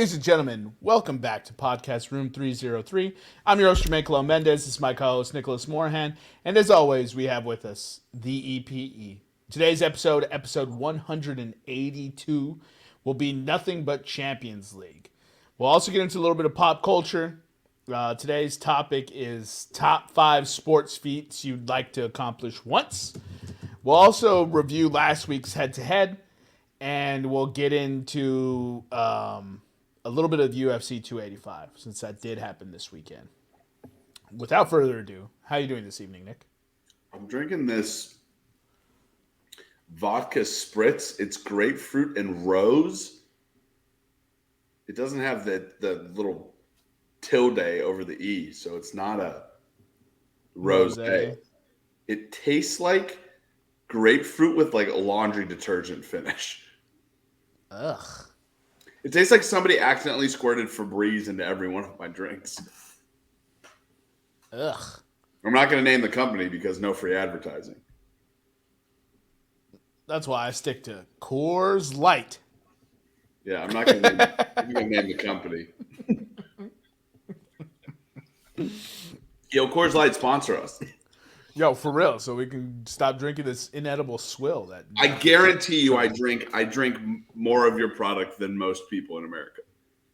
Ladies and gentlemen, welcome back to podcast Room 303. I'm your host, Jermaine Mendez. This is my co-host, Nicholas Morahan. And as always, we have with us the EPE. Today's episode 182, will be nothing but Champions League. We'll also get into a little bit of pop culture. Today's topic is top 5 sports feats you'd like to accomplish once. We'll also review last week's head-to-head. And we'll get into a little bit of UFC 285, since that did happen this weekend. Without further ado, how are you doing this evening, Nick? I'm drinking this vodka spritz. It's grapefruit and rose. It doesn't have the little tilde over the E, so it's not a rose. It tastes like grapefruit with like a laundry detergent finish. Ugh. It tastes like somebody accidentally squirted Febreze into every one of my drinks. Ugh. I'm not going to name the company because no free advertising. That's why I stick to Coors Light. Yeah, I'm not going to name the company. Yo, Coors Light, sponsor us. Yo, for real, so we can stop drinking this inedible swill. That I guarantee you, I drink more of your product than most people in America.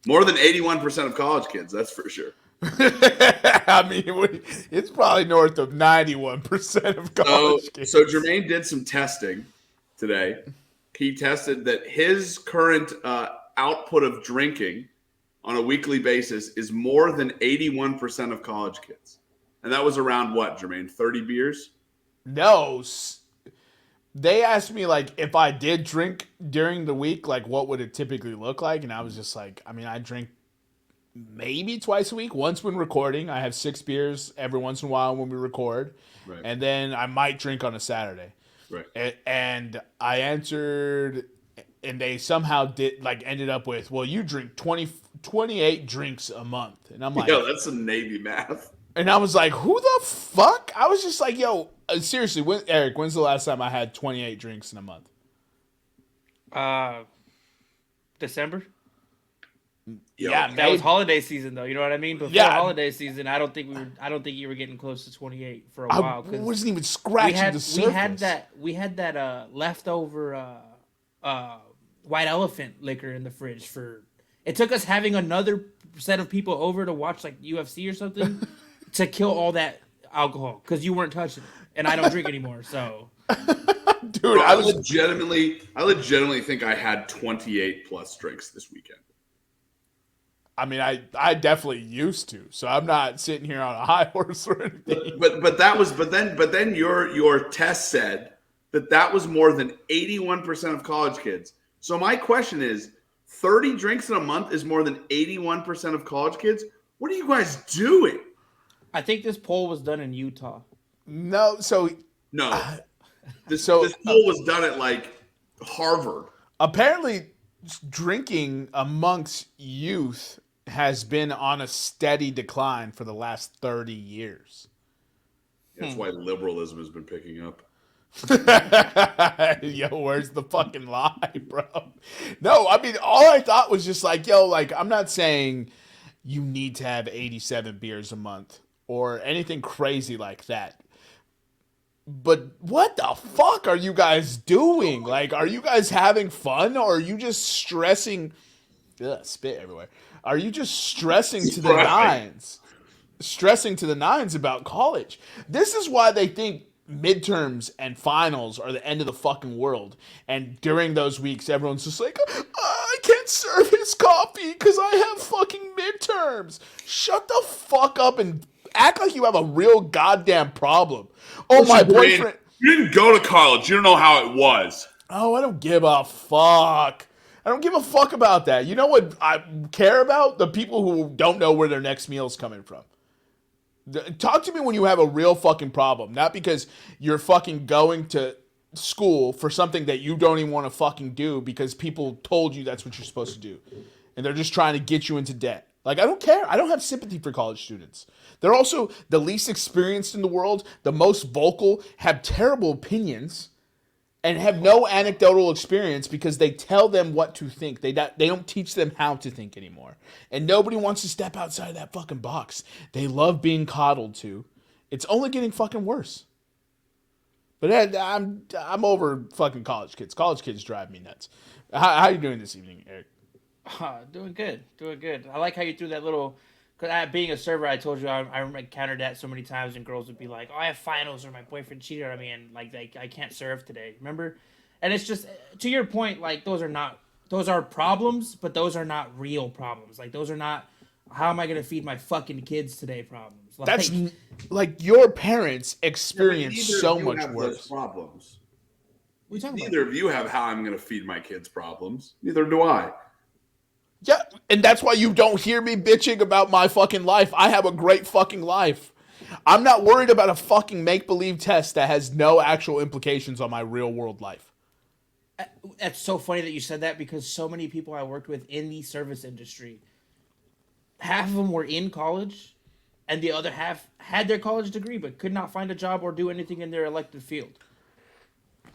More than 81% of college kids, that's for sure. I mean, it's probably north of 91% of college kids. So Jermaine did some testing today. He tested that his current output of drinking on a weekly basis is more than 81% of college kids. And that was around what, Jermaine? 30 beers? No. They asked me, like, if I did drink during the week, like, what would it typically look like? And I was just like, I mean, I drink maybe twice a week. Once when recording. I have 6 beers every once in a while when we record. Right. And then I might drink on a Saturday. Right. And I answered, and they somehow ended up with, well, you drink 28 drinks a month. And I'm like, yo, that's some Navy math. And I was like, who the fuck? I was just like, yo, seriously, Eric, when's the last time I had 28 drinks in a month? December. Yeah, that was holiday season, though. You know what I mean? Before holiday season, I don't think you were getting close to 28 for a while. I wasn't even scratching the surface. We had that leftover white elephant liquor in the fridge for. It took us having another set of people over to watch like UFC or something to kill all that alcohol because you weren't touching it, and I don't drink anymore. So, dude, I legitimately think I had 28 plus drinks this weekend. I mean, I definitely used to, so I'm not sitting here on a high horse or anything. But then your test said that was more than 81% of college kids. So my question is, 30 drinks in a month is more than 81% of college kids? What are you guys doing? I think this poll was done in Utah. No. This poll was done at like Harvard. Apparently, drinking amongst youth has been on a steady decline for the last 30 years. That's why liberalism has been picking up. Yo, where's the fucking lie, bro? No, I mean, all I thought was just like, yo, like, I'm not saying you need to have 87 beers a month or anything crazy like that. But what the fuck are you guys doing? Like, are you guys having fun or are you just stressing? Ugh, spit everywhere. Are you just stressing to the nines? Stressing to the nines about college. This is why they think midterms and finals are the end of the fucking world. And during those weeks, everyone's just like, I can't serve his coffee because I have fucking midterms. Shut the fuck up and act like you have a real goddamn problem. Oh, my boyfriend. You didn't go to college. You don't know how it was. Oh, I don't give a fuck. I don't give a fuck about that. You know what I care about? The people who don't know where their next meal is coming from. Talk to me when you have a real fucking problem, not because you're fucking going to school for something that you don't even want to fucking do because people told you that's what you're supposed to do. And they're just trying to get you into debt. Like, I don't care. I don't have sympathy for college students. They're also the least experienced in the world, the most vocal, have terrible opinions, and have no anecdotal experience because they tell them what to think. They don't teach them how to think anymore. And nobody wants to step outside of that fucking box. They love being coddled to. It's only getting fucking worse. But I'm over fucking college kids. College kids drive me nuts. How you doing this evening, Eric? Doing good. I like how you threw that little. Cause being a server, I told you I encountered that so many times, and girls would be like, "Oh, I have finals, or my boyfriend cheated on me, and like I can't serve today." Remember? And it's just to your point, like those are problems, but those are not real problems. Like those are not. How am I gonna feed my fucking kids today? Problems. Like, That's like your parents experience so much have worse. Those problems. What are you talking Neither about? of you have how I'm gonna feed my kids problems. Neither do I. Yeah, and that's why you don't hear me bitching about my fucking life. I have a great fucking life. I'm not worried about a fucking make-believe test that has no actual implications on my real-world life. That's so funny that you said that because so many people I worked with in the service industry, half of them were in college, and the other half had their college degree but could not find a job or do anything in their elected field.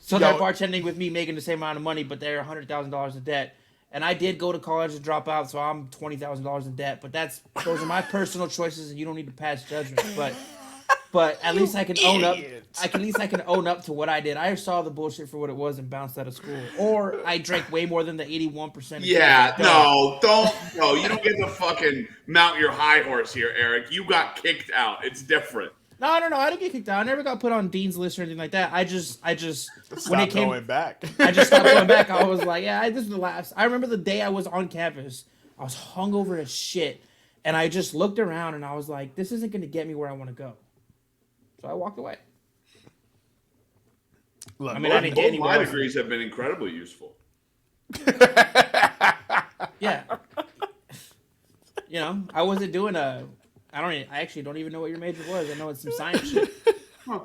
So they're bartending with me, making the same amount of money, but they're $100,000 in debt. And I did go to college and drop out, so I'm $20,000 in debt. But those are my personal choices, and you don't need to pass judgment. But at least I can own up. At least I can own up to what I did. I saw the bullshit for what it was and bounced out of school. Or I drank way more than the 81%. Yeah, no, you don't get to fucking mount your high horse here, Eric. You got kicked out. It's different. No, I didn't get kicked out. I never got put on Dean's list or anything like that. I just when it came going back. I just stopped going back. I was like, yeah, this is the last. I remember the day I was on campus. I was hungover as shit, and I just looked around and I was like, this isn't going to get me where I want to go. So I walked away. Look, I mean, I didn't get anywhere. My degrees have been incredibly useful. Yeah. You know, I wasn't doing I actually don't even know what your major was. I know it's some science shit.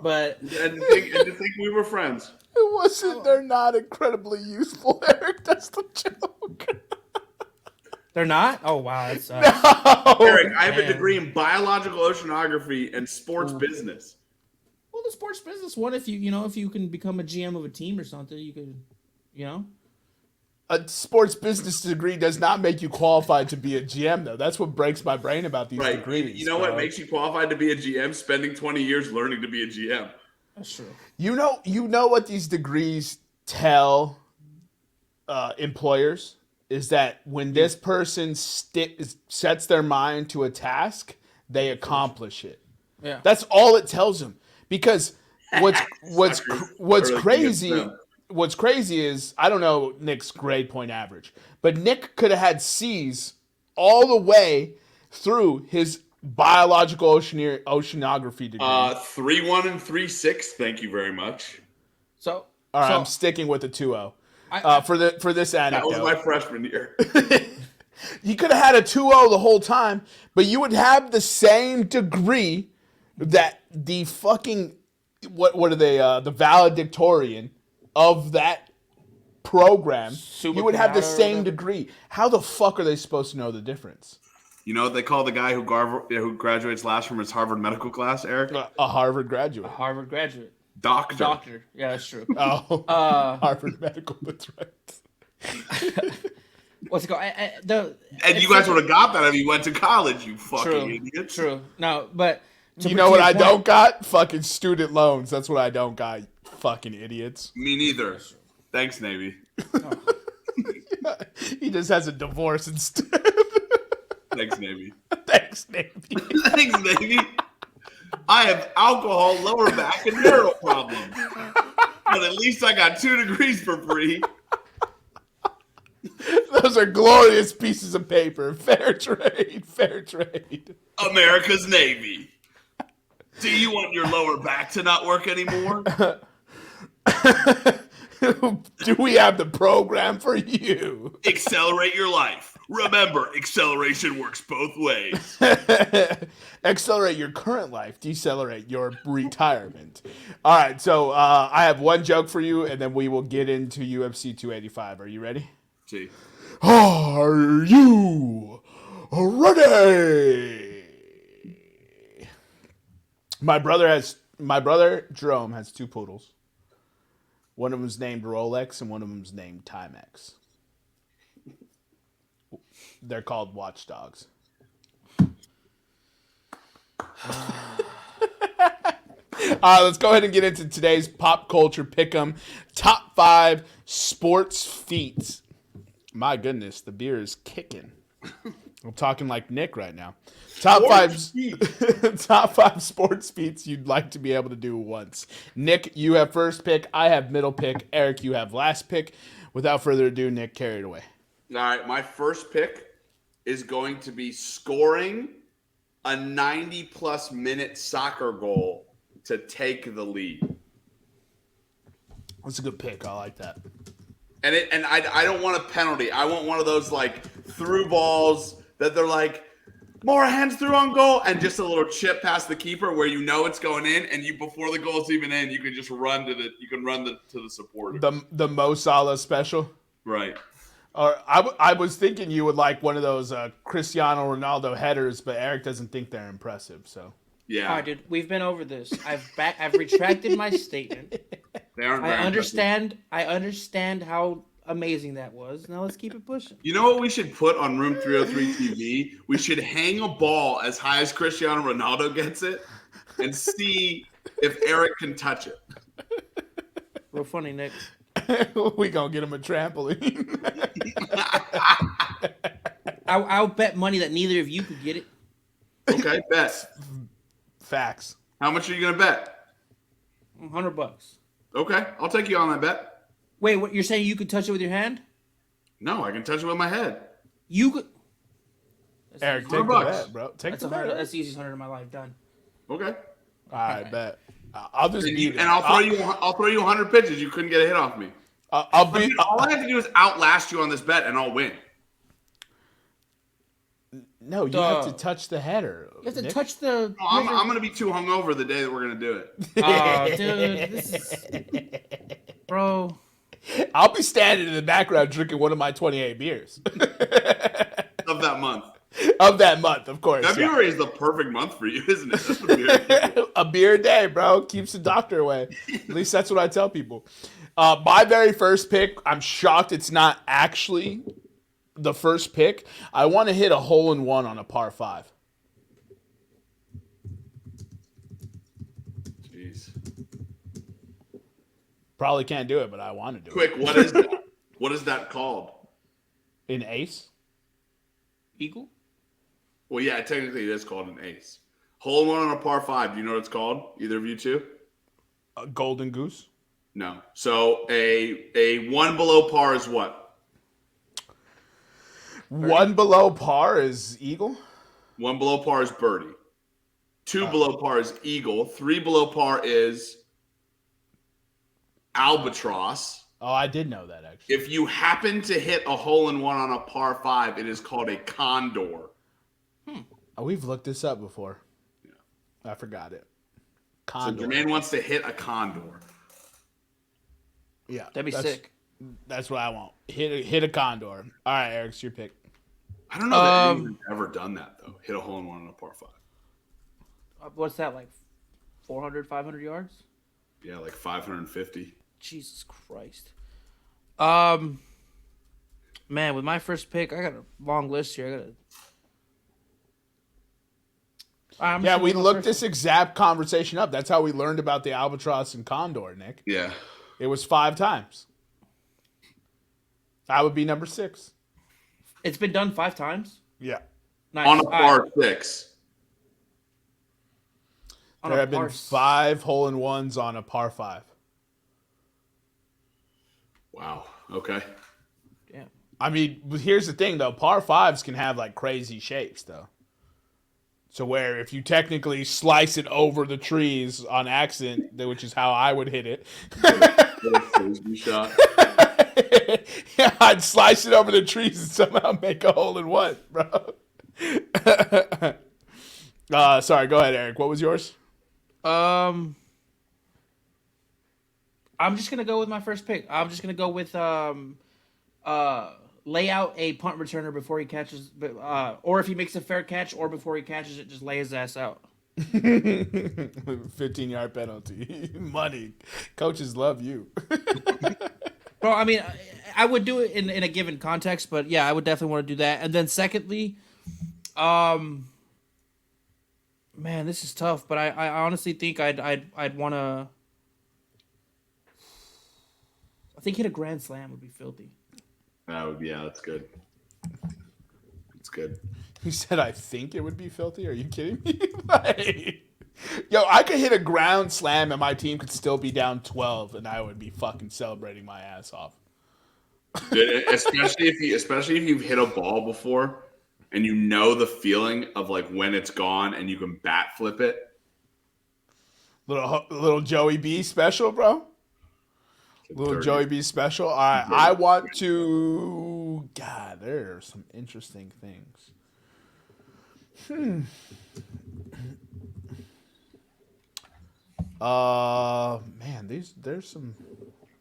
But And to think we were friends. It wasn't. They're not incredibly useful, Eric. That's the joke. they're not? Oh wow, that's Eric, I have a man. degree in biological oceanography and sports business. Well, the sports business one, if you can become a GM of a team or something, you could, A sports business degree does not make you qualified to be a GM, though. That's what breaks my brain about these degrees. You know what makes you qualified to be a GM? Spending 20 years learning to be a GM. That's true. You know what these degrees tell employers is that when this person sets their mind to a task, they accomplish it. Yeah. That's all it tells them. Because what's crazy. What's crazy is, I don't know Nick's grade point average, but Nick could have had C's all the way through his biological oceanography degree. 3.1 and 3.6. Thank you very much. So, all right, I'm sticking with the 2.0 for this anecdote. That was my freshman year. You could have had a 2.0 the whole time, but you would have the same degree that the fucking what are they? The valedictorian of that program, you would have the same degree. How the fuck are they supposed to know the difference? You know what they call the guy who graduates last from his Harvard medical class, Eric? A Harvard graduate. A Harvard graduate. Doctor. Yeah, that's true. Oh, Harvard medical, that's right. What's it called? And you guys would have got that if you went to college, you fucking idiots. True. No, but... You know what I don't got? Fucking student loans. That's what I don't got. Fucking idiots. Me neither. Thanks, Navy. Yeah, he just has a divorce instead. Thanks, Navy. Thanks, Navy. Thanks, Navy. I have alcohol, lower back, and neural problems. But at least I got 2 degrees for free. Those are glorious pieces of paper. Fair trade. Fair trade. America's Navy. Do you want your lower back to not work anymore? Do we have the program for you? Accelerate your life. Remember, acceleration works both ways. Accelerate your current life. Decelerate your retirement. All right, so I have one joke for you, and then we will get into UFC 285. Are you ready? See. Are you ready? My brother Jerome has 2 poodles. One of them's named Rolex, and one of them's named Timex. They're called watchdogs. All right, let's go ahead and get into today's pop culture pick'em. Top 5 sports feats. My goodness, the beer is kicking. I'm talking like Nick right now. Top 5 sports feats you'd like to be able to do once. Nick, you have first pick. I have middle pick. Eric, you have last pick. Without further ado, Nick, carry it away. All right, my first pick is going to be scoring a 90-plus minute soccer goal to take the lead. That's a good pick. I like that. And I don't want a penalty. I want one of those like through balls that they're like more hands through on goal and just a little chip past the keeper where you know it's going in, and you before the goal's even in, you can just run to the supporter. The Mo Salah special. Right. Or I was thinking you would like one of those Cristiano Ronaldo headers, but Eric doesn't think they're impressive. So yeah, all right, dude, we've been over this. I've retracted my statement. They aren't. I understand how amazing that was. Now let's keep it pushing. You know what we should put on Room 303 TV? We should hang a ball as high as Cristiano Ronaldo gets it, and see if Eric can touch it. Real funny, Nick. We gonna get him a trampoline. I'll bet money that neither of you could get it. Okay, bet. Facts. How much are you gonna bet? $100. Okay, I'll take you on that bet. Wait, what? You're saying you could touch it with your hand? No, I can touch it with my head. You could. Eric, take the $100. bet, bro. Take the bet. That's the easiest 100 of my life. Done. Okay. All right, bet. I'll just beat it. And I'll throw you 100 pitches. You couldn't get a hit off me. I'll beat. All I have to do is outlast you on this bet, and I'll win. No, you have to touch the header. You have to Nick. touch the. No, I'm going to be too hungover the day that we're going to do it. Oh, dude, this is, bro. I'll be standing in the background drinking one of my 28 beers Of that month. of that month, of course. February is the perfect month for you, isn't it? That's a beer. A beer a day, bro, keeps the doctor away. At least that's what I tell people. My very first pick, I'm shocked it's not actually the first pick. I want to hit a hole-in-one on a par 5. Jeez. Probably can't do it, but I want to do Quick, what is that? What is that called? it. An ace? Eagle? Well, yeah, technically it is called an ace. Hole in one on a par 5. Do you know what it's called? Either of you two? A golden goose? No. So a one below par is what? One below par is eagle? One below par is birdie. Two below par is eagle. Three below par is albatross. Oh, I did know that, actually. If you happen to hit a hole in one on a par 5, it is called a condor. Oh, we've looked this up before. Yeah. I forgot it. Condor. So Jermaine wants to hit a condor. Yeah. That'd be sick. That's what I want. Hit a condor. All right, Eric, it's your pick. I don't know that anyone's ever done that, though. Hit a hole in one on a par 5. What's that, like 400, 500 yards? Yeah, like 550. Jesus Christ. Man, with my first pick, I got a long list here. Yeah, we looked this exact conversation up. That's how we learned about the albatross and condor, Nick. Yeah. It was 5 times. I would be number 6. It's been done 5 times. Yeah. Nice. On a par 6. There have been 5 hole-in-ones on a par 5. Wow. Okay. Yeah. I mean, here's the thing, though. Par 5s can have, like, crazy shapes, though. So where if you technically slice it over the trees on accident, which is how I would hit it. Shot. Yeah, I'd slice it over the trees and somehow make a hole in one, bro. Sorry, go ahead, Eric. What was yours? I'm just gonna go with my first pick. I'm just gonna go with lay out a punt returner before he catches, or if he makes a fair catch, or before he catches it, just lay his ass out. 15-yard penalty. Money. Coaches love you. Bro, I mean, I would do it in a given context, but yeah, I would definitely want to do that. And then secondly, man, this is tough, but I honestly think I'd want to. I think hit a grand slam would be filthy. That's good. It's good. He said, I think it would be filthy. Are you kidding me? Like, yo, I could hit a ground slam and my team could still be down 12 and I would be fucking celebrating my ass off. Dude, especially if you've hit a ball before and you know the feeling of like when it's gone and you can bat flip it. Little Joey B special, bro. Little Joey B special. All right, I want to. God, there are some interesting things. Man, there's some.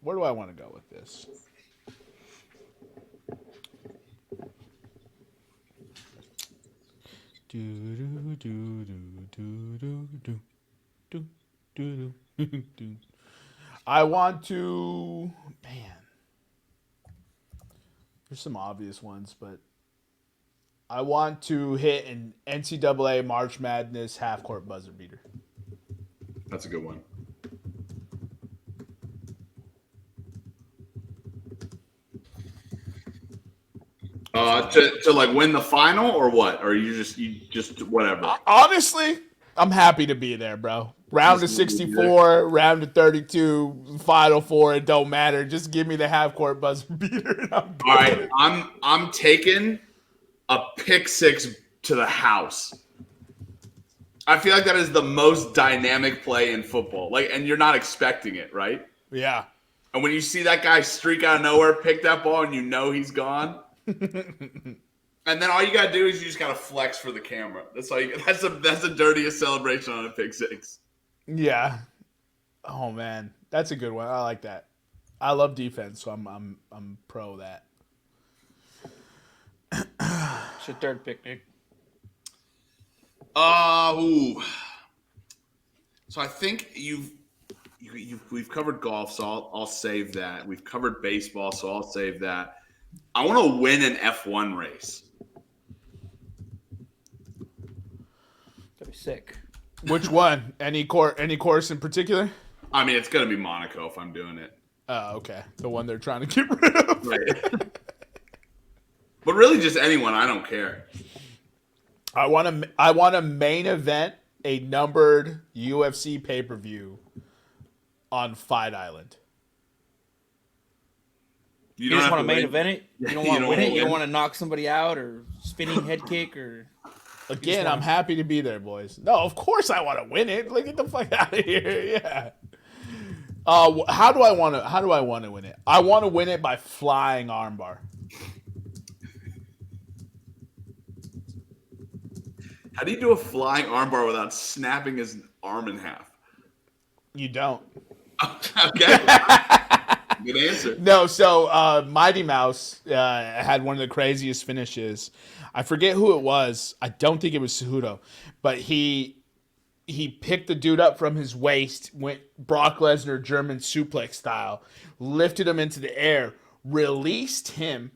Where do I want to go with this? Do do do do do do do do do do. I want to, man. There's some obvious ones, but I want to hit an NCAA March Madness half-court buzzer beater. That's a good one. To like win the final or what? Or you just whatever? Honestly, I'm happy to be there, bro. Round of 64, round of 32, Final Four, it don't matter. Just give me the half-court buzzer beater and I'm good. All right, I'm taking a pick six to the house. I feel like that is the most dynamic play in football. Like, and you're not expecting it, right? Yeah. And when you see that guy streak out of nowhere, pick that ball, and you know he's gone. And then all you gotta do is you just gotta flex for the camera. That's all. That's the dirtiest celebration on a pick six. Yeah. Oh man, that's a good one. I like that. I love defense, so I'm pro that. It's your third pick, Nick. So I think we've covered golf, so I'll save that. We've covered baseball, so I'll save that. I want to win an F1 race. That'd be sick. Which one? Any course in particular? I mean, it's gonna be Monaco if I'm doing it. Oh, okay. The one they're trying to get rid of. Right. But really, just anyone. I don't care. I want to main event a numbered UFC pay-per-view on Fight Island. You just want to main event it? You don't want to win it? You don't want to knock somebody out or spinning head kick or... Again, I'm happy to be there, boys. No, of course I want to win it. Like, get the fuck out of here. Yeah. How do I want to win it? I want to win it by flying armbar. How do you do a flying armbar without snapping his arm in half? You don't. Okay. Good answer. No, so Mighty Mouse had one of the craziest finishes. I forget who it was. I don't think it was Cejudo, but he picked the dude up from his waist, went Brock Lesnar German suplex style, lifted him into the air, released him,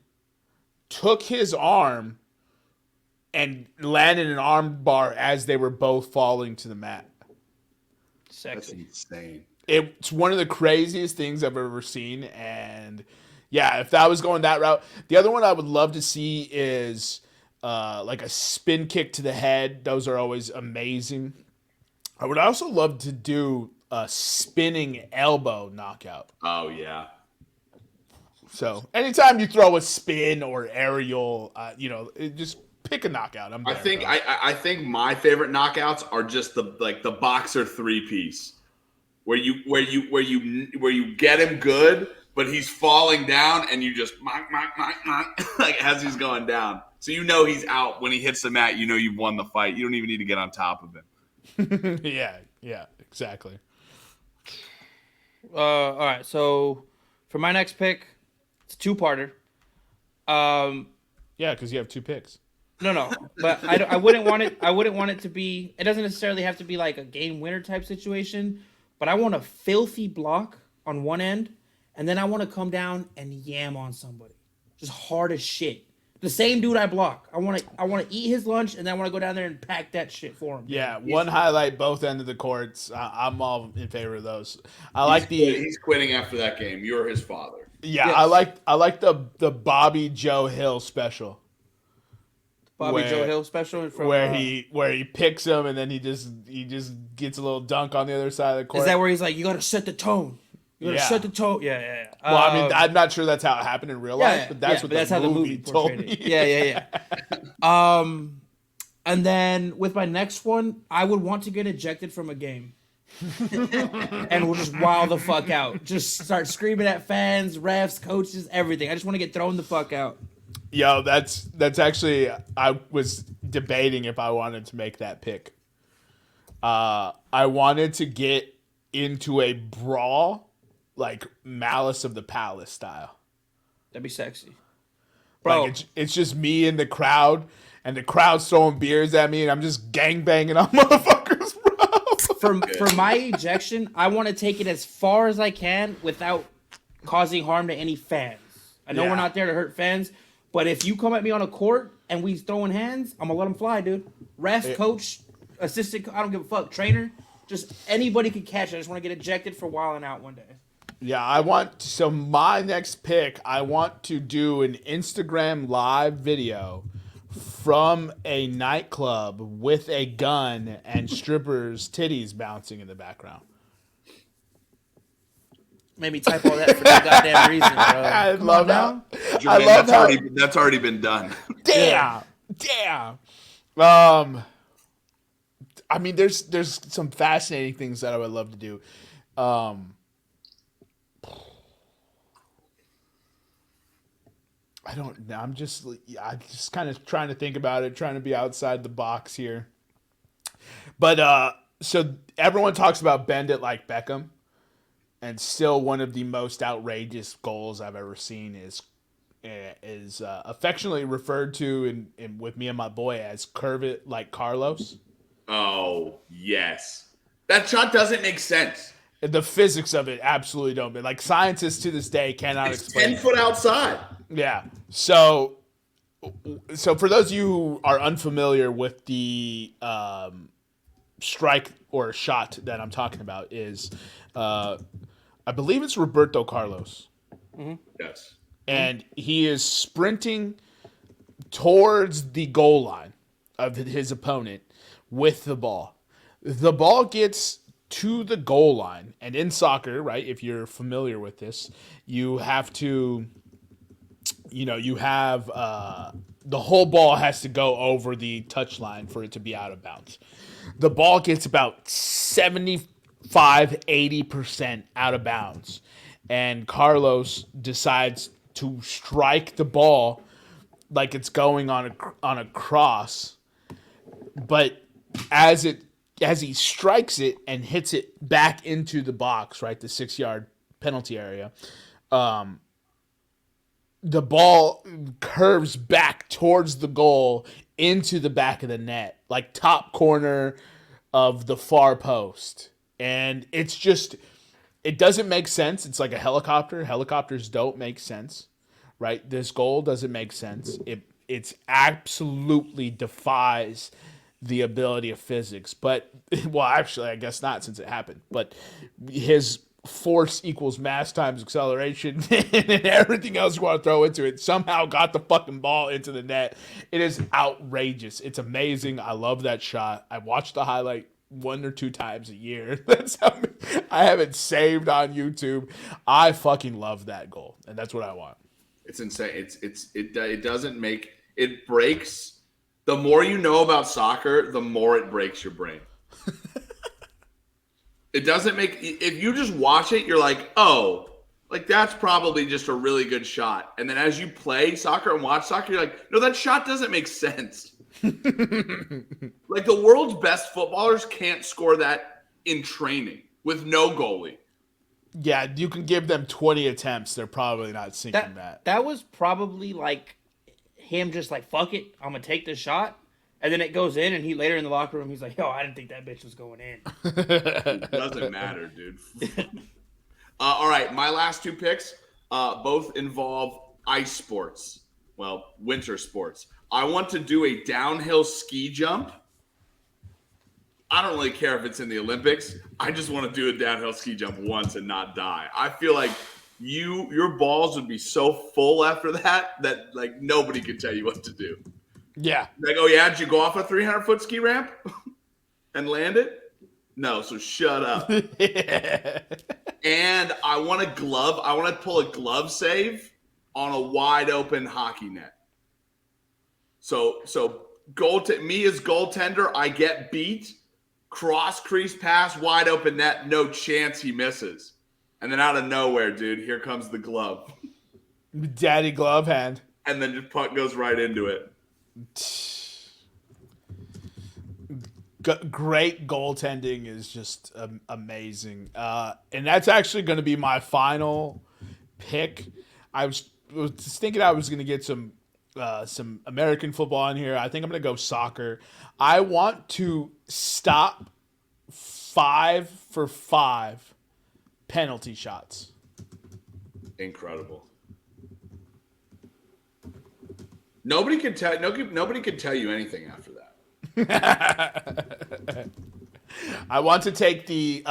took his arm, and landed an arm bar as they were both falling to the mat. Sexy. That's insane. It's one of the craziest things I've ever seen, and yeah, if that was going that route. The other one I would love to see is like a spin kick to the head. Those are always amazing. I would also love to do a spinning elbow knockout. Oh, yeah. So anytime you throw a spin or aerial, just pick a knockout. I'm there, I think my favorite knockouts are just the boxer 3-piece. Where you get him good, but he's falling down, and you just like as he's going down. So you know he's out when he hits the mat. You know you've won the fight. You don't even need to get on top of him. yeah, exactly. All right, so for my next pick, it's a two-parter. Yeah, because you have two picks. No. But I wouldn't want it. I wouldn't want it to be. It doesn't necessarily have to be like a game winner type situation. But I want a filthy block on one end, and then I want to come down and yam on somebody, just hard as shit. The same dude I block. I want to eat his lunch, and then I want to go down there and pack that shit for him. Yeah, one highlight both ends of the courts. I'm all in favor of those. I like he's quitting after that game. You're his father. Yeah, Yes. I like the Bobby Joe Hill special. Bobby Joe Hill special from where he picks him and then he just gets a little dunk on the other side of the court. Is that where he's like, you got to set the tone? You got to set the tone. Yeah. Well, I mean, I'm not sure that's how it happened in real life, but that's what the movie told me. Yeah. And then with my next one, I would want to get ejected from a game. And we'll just wow the fuck out. Just start screaming at fans, refs, coaches, everything. I just want to get thrown the fuck out. Yo, that's actually, I was debating if I wanted to make that pick. I wanted to get into a brawl, like Malice of the Palace style. That'd be sexy, bro. Like it's just me in the crowd, and the crowd's throwing beers at me, and I'm just gangbanging on motherfuckers, bro. For my ejection, I want to take it as far as I can without causing harm to any fans. I know we're not there to hurt fans, but if you come at me on a court and we throwing hands, I'm gonna let them fly, dude. Ref, coach, assistant, I don't give a fuck. Trainer, just anybody could catch it. I just want to get ejected for wilding out one day. Yeah, so my next pick, I want to do an Instagram live video from a nightclub with a gun and strippers' titties bouncing in the background. Made me type all that for no goddamn reason, bro. I love that. Jermaine, that's already been done. Damn. I mean, there's some fascinating things that I would love to do. I don't know. I'm just kind of trying to think about it, trying to be outside the box here. But so everyone talks about bend it like Beckham, and still one of the most outrageous goals I've ever seen is affectionately referred to in with me and my boy as curve it like Carlos. Oh yes, that shot doesn't make sense. The physics of it absolutely don't. But like scientists to this day cannot explain. 10 foot outside. Yeah. So for those of you who are unfamiliar with the strike or shot that I'm talking about, is I believe it's Roberto Carlos. Mm-hmm. Yes. And he is sprinting towards the goal line of his opponent with the ball. The ball gets to the goal line, and in soccer, right, if you're familiar with this, you have to, you have the whole ball has to go over the touch line for it to be out of bounds. The ball gets about 75-80% out of bounds, and Carlos decides to strike the ball like it's going on a cross, but as he strikes it and hits it back into the box, right, the 6-yard penalty area, the ball curves back towards the goal into the back of the net, like top corner of the far post. And it's just, it doesn't make sense. It's like a helicopter. Helicopters don't make sense, right? This goal doesn't make sense. It's absolutely defies the ability of physics. But, well, actually, I guess not, since it happened. But his force equals mass times acceleration and everything else you want to throw into it somehow got the fucking ball into the net. It is outrageous. It's amazing. I love that shot. I watched the highlight 1 or 2 times a year. That's how I have it saved on YouTube. I fucking love that goal, and that's what I want. It's insane. It doesn't make it breaks. The more you know about soccer, the more it breaks your brain. It doesn't make, if you just watch it, you're like, oh, like that's probably just a really good shot. And then as you play soccer and watch soccer, you're like, no, that shot doesn't make sense. Like the world's best footballers can't score that in training with no goalie. Yeah, you can give them 20 attempts. They're probably not sinking that. That was probably like him just like, fuck it, I'm gonna take this shot, and then it goes in, and he later in the locker room, he's like, yo, I didn't think that bitch was going in. It doesn't matter, dude. All right, my last two picks both involve ice sports. Well, winter sports. I want to do a downhill ski jump. I don't really care if it's in the Olympics. I just want to do a downhill ski jump once and not die. I feel like your balls would be so full after that like nobody could tell you what to do. Yeah. Like, oh yeah, did you go off a 300-foot ski ramp and land it? No, so shut up. And I want to pull a glove save on a wide open hockey net. So me as goaltender, I get beat, cross crease pass, wide open net, no chance he misses. And then out of nowhere, dude, here comes the glove. Daddy glove hand. And then the puck goes right into it. Great goaltending is just amazing. And that's actually going to be my final pick. I was thinking I was going to get some American football in here. I think I'm going to go soccer. I want to stop 5-for-5 penalty shots. Incredible. Nobody can tell you anything after that. I want to take the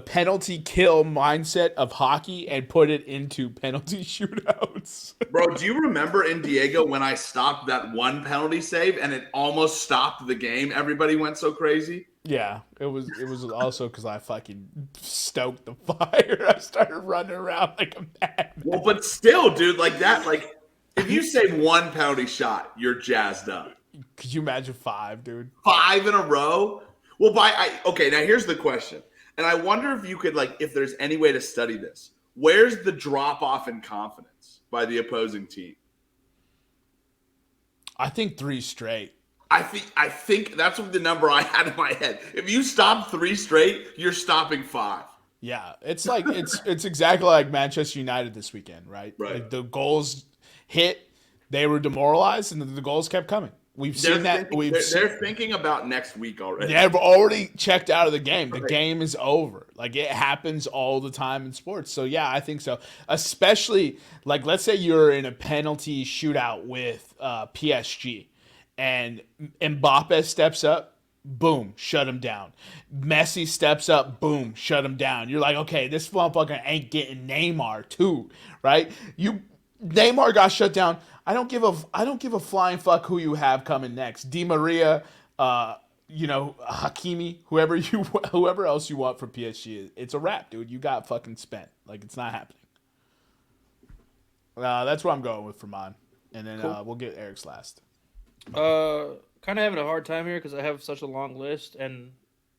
penalty kill mindset of hockey and put it into penalty shootouts. Bro, do you remember in Diego when I stopped that one penalty save and it almost stopped the game? Everybody went so crazy. Yeah, it was also because I fucking stoked the fire. I started running around like a madman. Well, but still, dude, like that, like if you save one penalty shot, you're jazzed up. Could you imagine 5, dude? 5 in a row? Well, okay, now here's the question. And I wonder if you could, like, if there's any way to study this. Where's the drop off in confidence by the opposing team? I think 3 straight. I think that's what the number I had in my head. If you stop 3 straight, you're stopping 5. Yeah, it's like it's exactly like Manchester United this weekend, right? Right. Like the goals hit, they were demoralized, and the goals kept coming. They're thinking about next week already. They've already checked out of the game. The Right. game is over. Like, it happens all the time in sports. So, yeah, I think so. Especially, like, let's say you're in a penalty shootout with PSG and Mbappe steps up, boom, shut him down. Messi steps up, boom, shut him down. You're like, okay, this motherfucker ain't getting Neymar too, right? Neymar got shut down. I don't give a flying fuck who you have coming next. Di Maria, Hakimi, whoever else you want for PSG. It's a wrap, dude. You got fucking spent. Like, it's not happening. That's what I'm going with for mine. And then Cool. We'll get Eric's last. Kind of having a hard time here because I have such a long list and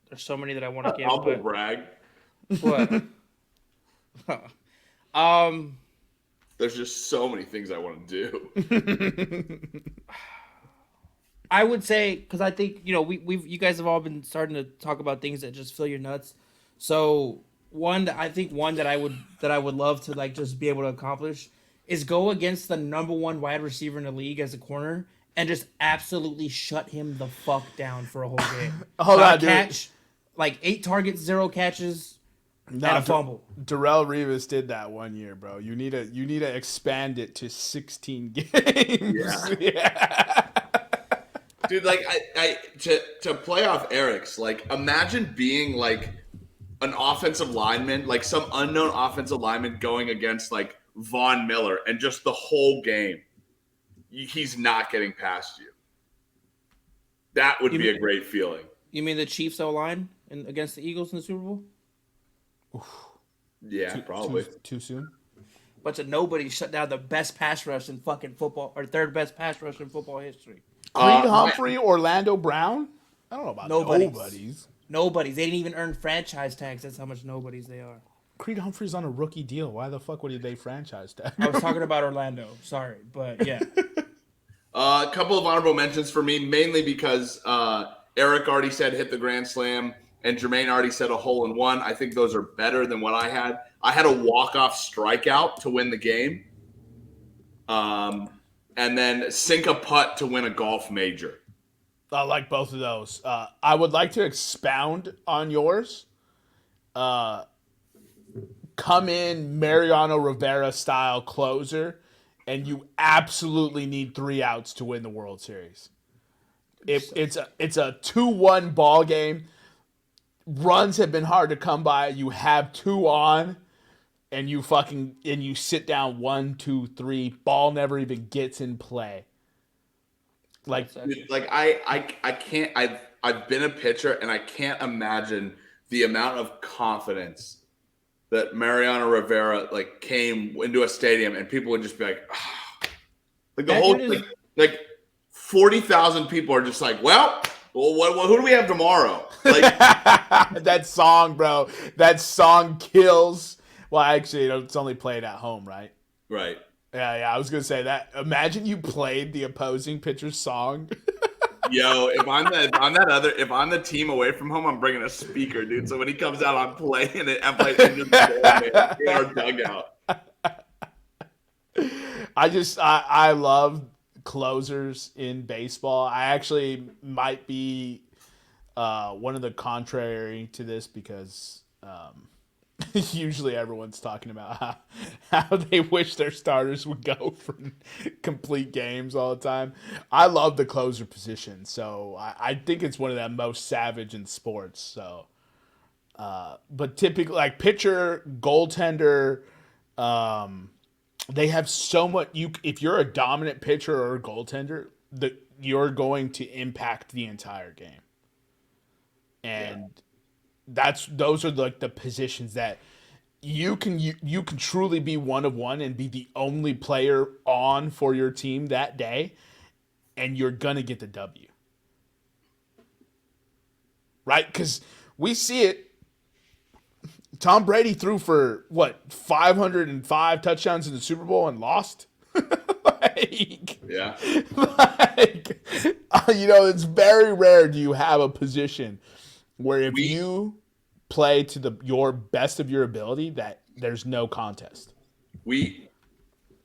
there's so many that I want to get. Humble brag. What? There's just so many things I want to do. I would say, because I think, you guys have all been starting to talk about things that just fill your nuts. So one that I would love to like just be able to accomplish is go against the number 1 wide receiver in the league as a corner and just absolutely shut him the fuck down for a whole game. Hold on, dude. Catch, like 8 targets, 0 catches, and a fumble. Darrell Revis did that one year, bro. You need to expand it to 16 games. Yeah. Dude, like to play off Eric's, like imagine being like an offensive lineman, like some unknown offensive lineman going against like Von Miller, and just the whole game, he's not getting past you. That would be a great feeling. You mean the Chiefs O-line against the Eagles in the Super Bowl? Yeah, probably. Too soon? Bunch of nobody shut down the best pass rush in fucking football, or third best pass rush in football history. Creed Humphrey, Orlando Brown? I don't know about Nobodies. Nobodies. They didn't even earn franchise tags. That's how much nobodies they are. Creed Humphrey's on a rookie deal. Why the fuck would they franchise tag? I was talking about Orlando. Sorry, but yeah. A couple of honorable mentions for me, mainly because Eric already said hit the grand slam, and Jermaine already said a hole-in-one. I think those are better than what I had. I had a walk-off strikeout to win the game. And and then sink a putt to win a golf major. I like both of those. I would like to expound on yours. Come in Mariano Rivera style closer, and you absolutely need 3 outs to win the World Series. It's a 2-1 ball game. Runs have been hard to come by. You have 2 on, and you sit down 1, 2, 3. Ball never even gets in play. Like I can't. I've been a pitcher, and I can't imagine the amount of confidence that Mariano Rivera came into a stadium, and people would just be like, oh. Like the whole like 40,000 people are just like, well, who do we have tomorrow? Like that song, bro. That song kills. Well, actually, it's only played at home, right? Right. Yeah. I was gonna say that. Imagine you played the opposing pitcher's song. Yo, if I'm the team away from home, I'm bringing a speaker, dude. So when he comes out, I'm playing it. I'm playing it in our dugout. I love closers in baseball. I actually might be one of the contrary to this because usually everyone's talking about how they wish their starters would go for complete games all the time. I love the closer position, so I think it's one of the most savage in sports. So, but typically, like pitcher, goaltender, they have so much. If you're a dominant pitcher or a goaltender, you're going to impact the entire game, and those are like the positions that you can truly be one of one and be the only player on for your team that day, and you're gonna get the W, right? Because we see it. Tom Brady threw for 505 touchdowns in the Super Bowl and lost. Yeah. It's very rare do you have a position where if you play to your best of your ability, that there's no contest.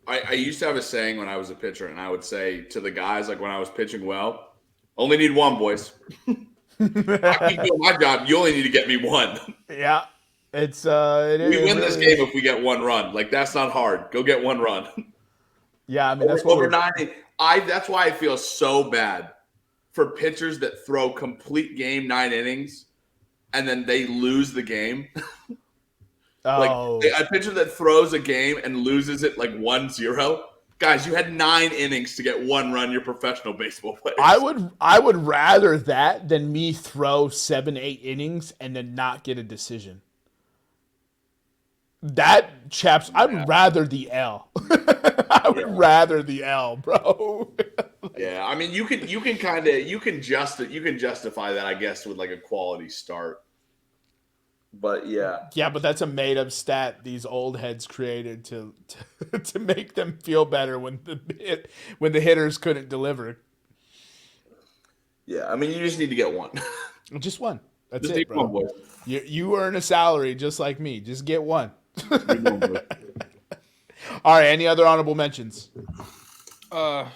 I used to have a saying when I was a pitcher, and I would say to the guys, like when I was pitching well, only need one, boys. I keep doing my job. You only need to get me one. Yeah. We win this game if we get 1 run. Like, that's not hard. Go get 1 run. Yeah, I mean, that's what over 90. That's why I feel so bad for pitchers that throw complete game 9 innings and then they lose the game. Oh. Like a pitcher that throws a game and loses it 1-0. Guys, you had 9 innings to get 1 run. You're professional baseball players. I would rather that than me throw 7, 8 innings and then not get a decision. I'd rather the L. I would rather the L, bro. Yeah, I mean, you can justify that, I guess, with a quality start. But yeah, but that's a made up stat these old heads created to make them feel better when the hitters couldn't deliver. Yeah, I mean, you just need to get 1. Just 1. That's just it, bro. 1, boy. You earn a salary just like me. Just get 1. All right. Any other honorable mentions? So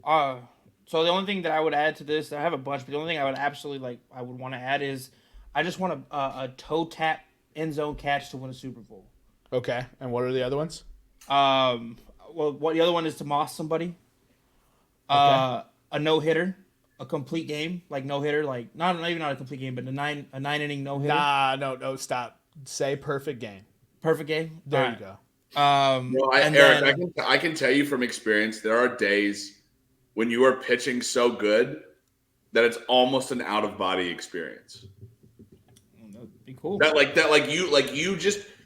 the only thing that I would add to this, I have a bunch, but the only thing I would absolutely I would want to add is I just want a toe tap end zone catch to win a Super Bowl. Okay. And what are the other ones? Well, the other one is to moss somebody. Okay. A no hitter, a complete game, no hitter, not even a complete game, but a 9 inning no hitter. Nah, no, stop. Say perfect game. Perfect game. There you go. Eric, I can tell you from experience, there are days when you are pitching so good that it's almost an out of body experience. That'd be cool.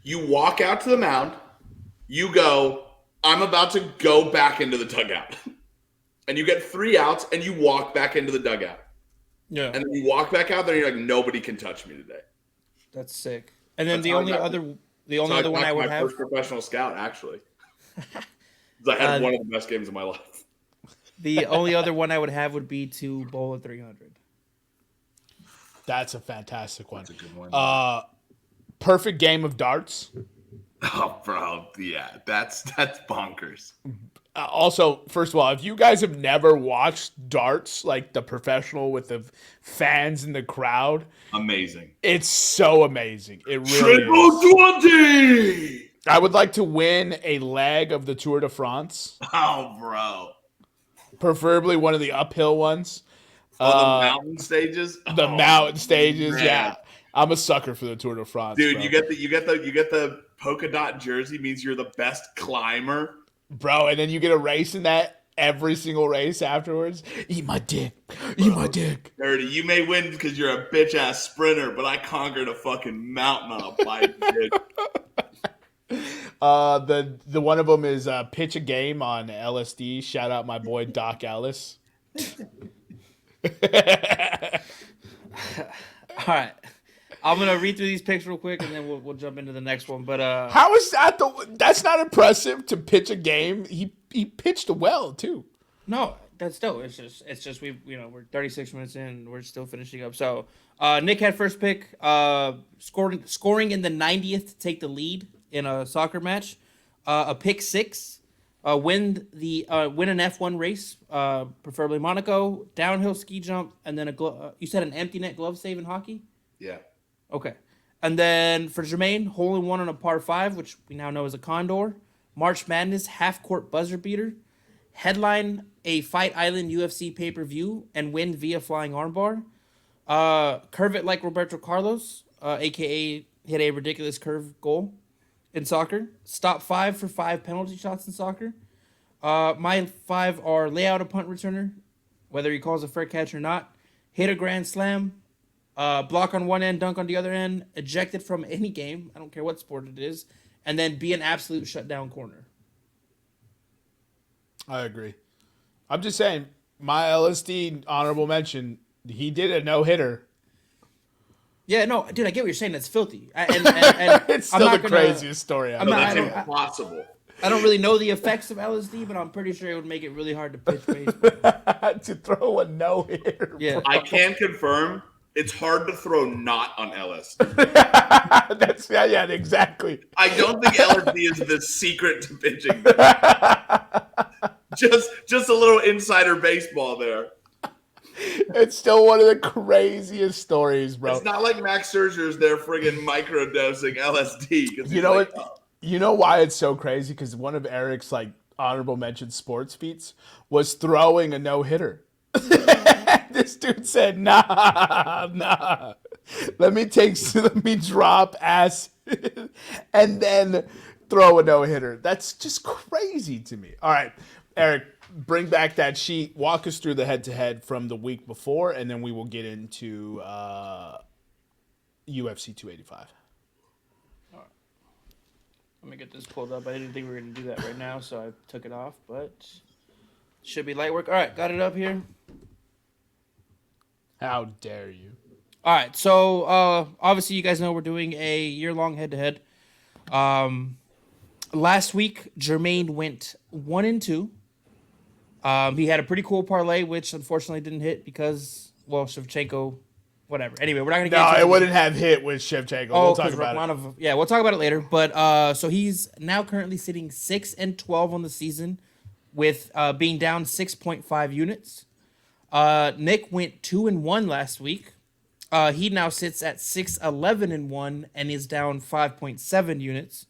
You walk out to the mound, you go, I'm about to go back into the dugout. And you get 3 outs and you walk back into the dugout. Yeah. And then you walk back out there and you're like, nobody can touch me today. That's sick. And then the only other one I would have. First professional scout, actually. I had one of the best games of my life. The only other one I would have would be to bowl a 300. That's a fantastic one. That's a good one. Perfect game of darts. Oh, bro, yeah, that's bonkers. Also, first of all, if you guys have never watched darts, like the professional with the fans in the crowd, Amazing. it's so amazing. It really Triple is. 20. I would like to win a leg of the Tour de France, Oh, bro. preferably one of the uphill ones. Oh, the mountain stages. The Oh, mountain stages, man. yeah. I'm a sucker for the Tour de France, Dude, bro. you get the polka dot jersey means you're the best climber. Bro, and then you get a race in that every single race afterwards. Eat my dick. Eat my dick. Dirty, you may win because you're a bitch ass sprinter, but I conquered a fucking mountain on a bike, dude. The one of them is pitch a game on LSD. Shout out my boy Doc Ellis. All right. I'm gonna read through these picks real quick, and then we'll jump into the next one. But How is that that's not impressive to pitch a game. He pitched well too. no, that's dope. It's just we're 36 minutes in, we're still finishing up. So Nick had first pick, scoring in the 90th to take the lead in a soccer match, a pick six, win an F1 race, preferably Monaco, downhill ski jump, and then you said an empty net glove save in hockey. Yeah. Okay. And then for Jermaine, hole in one on a par 5, which we now know is a condor. March Madness half court buzzer beater. Headline a Fight Island UFC pay-per-view and win via flying armbar. Curve it like Roberto Carlos, aka hit a ridiculous curve goal in soccer. Stop 5 for 5 penalty shots in soccer. My 5 are lay out a punt returner, whether he calls a fair catch or not. Hit a grand slam. Block on one end, dunk on the other end, ejected from any game, I don't care what sport it is, and then be an absolute shutdown corner. I agree. I'm just saying, my LSD honorable mention, he did a no-hitter. Yeah, no, dude, I get what you're saying. That's filthy. And It's still the craziest story. I'm not- That's I don't- impossible. I don't really know the effects of LSD, but I'm pretty sure it would make it really hard to pitch baseball. To throw a no-hitter. Yeah. I can confirm it's hard to throw not on LSD. That's yeah, exactly. I don't think LSD is the secret to pitching. Just a little insider baseball there. It's still one of the craziest stories, bro. It's not like Max Scherzer's there friggin' microdosing LSD. 'Cause You know like, what? You know why it's so crazy? Because one of Eric's like honorable mention sports feats was throwing a no hitter. This dude said, "Nah. Let me drop acid and then throw a no hitter." That's just crazy to me. All right, Eric, bring back that sheet. Walk us through the head to head from the week before, and then we will get into UFC 285. Let me get this pulled up. I didn't think we were going to do that right now, so I took it off, but should be light work. All right, got it up here. How dare you? All right, so obviously you guys know we're doing a year-long head-to-head. Last week, Jermaine went 1-2. He had a pretty cool parlay, which unfortunately didn't hit because, well, Shevchenko, whatever. Anyway, we're not going to get No, into it wouldn't have hit with Shevchenko. We'll talk about it. Yeah, we'll talk about it later. But so he's now currently sitting 6-12 on the season, with being down 6.5 units. Nick went 2-1 last week. He now sits at 6-11-1 and is down 5.7 units.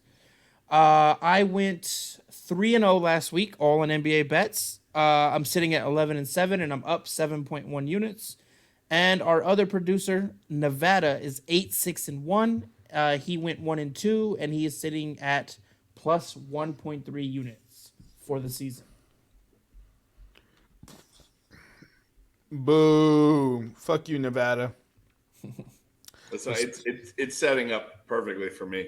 I went 3-0 last week, all on NBA bets. I'm sitting at 11-7 and I'm up 7.1 units. And our other producer, Nevada, is 8-6-1. He went 1-2 and he is sitting at plus 1.3 units for the season. Boom. Fuck you, Nevada. So it's setting up perfectly for me.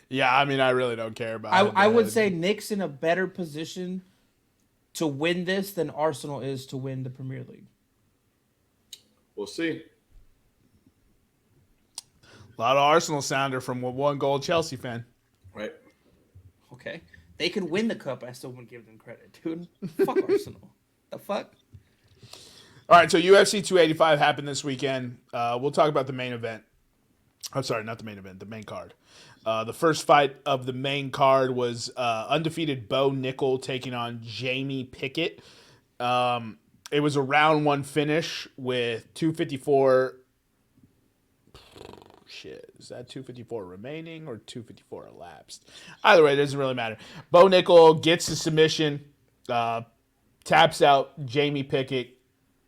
Yeah, I mean, I really don't care about it. I would say Nick's in a better position to win this than Arsenal is to win the Premier League. We'll see. A lot of Arsenal sounder from one goal Chelsea fan. Right. Okay. They could win the cup. I still wouldn't give them credit, dude. Fuck Arsenal. The fuck? All right, so UFC 285 happened this weekend. We'll talk about the main event. I'm sorry, not the main event, the main card. The first fight of the main card was undefeated Bo Nickel taking on Jamie Pickett. It was a round one finish with 254. Shit, is that 254 remaining or 254 elapsed? Either way, it doesn't really matter. Bo Nickel gets the submission, taps out Jamie Pickett,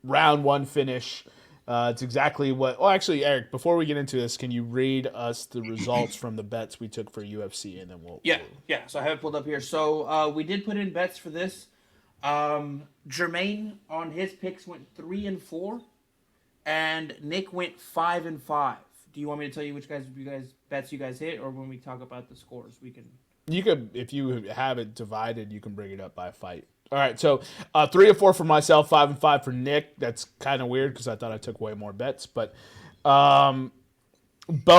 round one finish. It's exactly what. Well, actually, Eric, before we get into this, can you read us the results from the bets we took for UFC, and then we'll. Yeah. So I have it pulled up here. So we did put in bets for this. Jermaine on his picks went 3-4, and Nick went 5-5. Do you want me to tell you which bets you guys hit, or when we talk about the scores, we can. You could, if you have it divided, you can bring it up by fight. All right, so 3-4 for myself, 5-5 for Nick. That's kind of weird because I thought I took way more bets. But Bo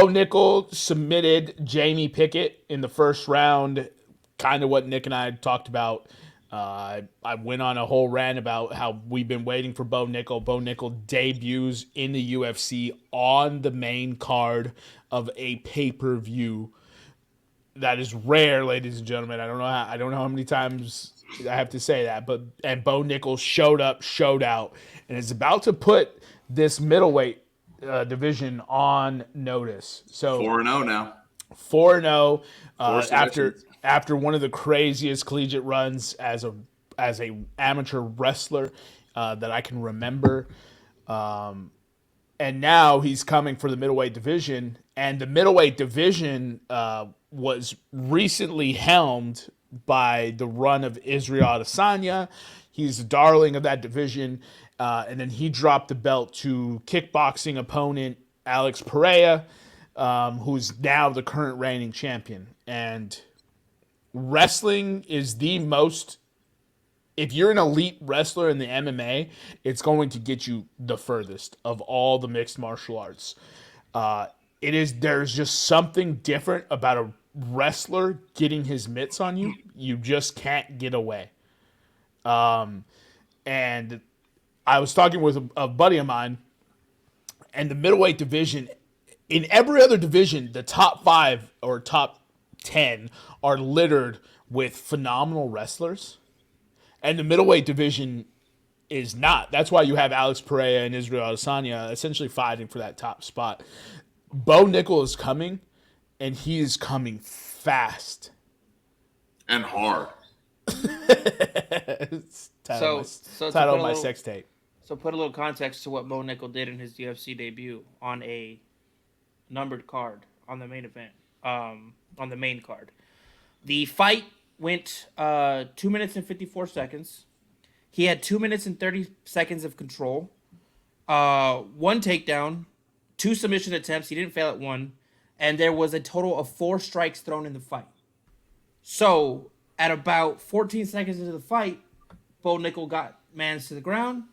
Nickel submitted Jamie Pickett in the first round. Kind of what Nick and I talked about. I went on a whole rant about how we've been waiting for Bo Nickel. Bo Nickel debuts in the UFC on the main card of a pay-per-view. That is rare, ladies and gentlemen. I don't know how many times I have to say that, and Bo Nickel showed up, showed out, and is about to put this middleweight division on notice. So 4-0 now. 4-0 after one of the craziest collegiate runs as a amateur wrestler that I can remember. And now he's coming for the middleweight division, and the middleweight division was recently helmed by the run of Israel Adesanya. He's the darling of that division, and then he dropped the belt to kickboxing opponent Alex Pereira, who's now the current reigning champion. And wrestling is the most. If you're an elite wrestler in the MMA, it's going to get you the furthest of all the mixed martial arts. There's just something different about a wrestler getting his mitts on you. You just can't get away. And I was talking with a buddy of mine, and the middleweight division, in every other division, the top 5 or top 10 are littered with phenomenal wrestlers. And the middleweight division is not. That's why you have Alex Pereira and Israel Adesanya essentially fighting for that top spot. Bo Nickel is coming, and he is coming fast. And hard. It's title of my sex tape. So put a little context to what Bo Nickel did in his UFC debut on a numbered card on the main event, on the main card. The fight went 2 minutes and 54 seconds. He had 2 minutes and 30 seconds of control. 1 takedown, 2 submission attempts. He didn't fail at one. And there was a total of 4 strikes thrown in the fight. So at about 14 seconds into the fight, Bo Nickel got Mans to the ground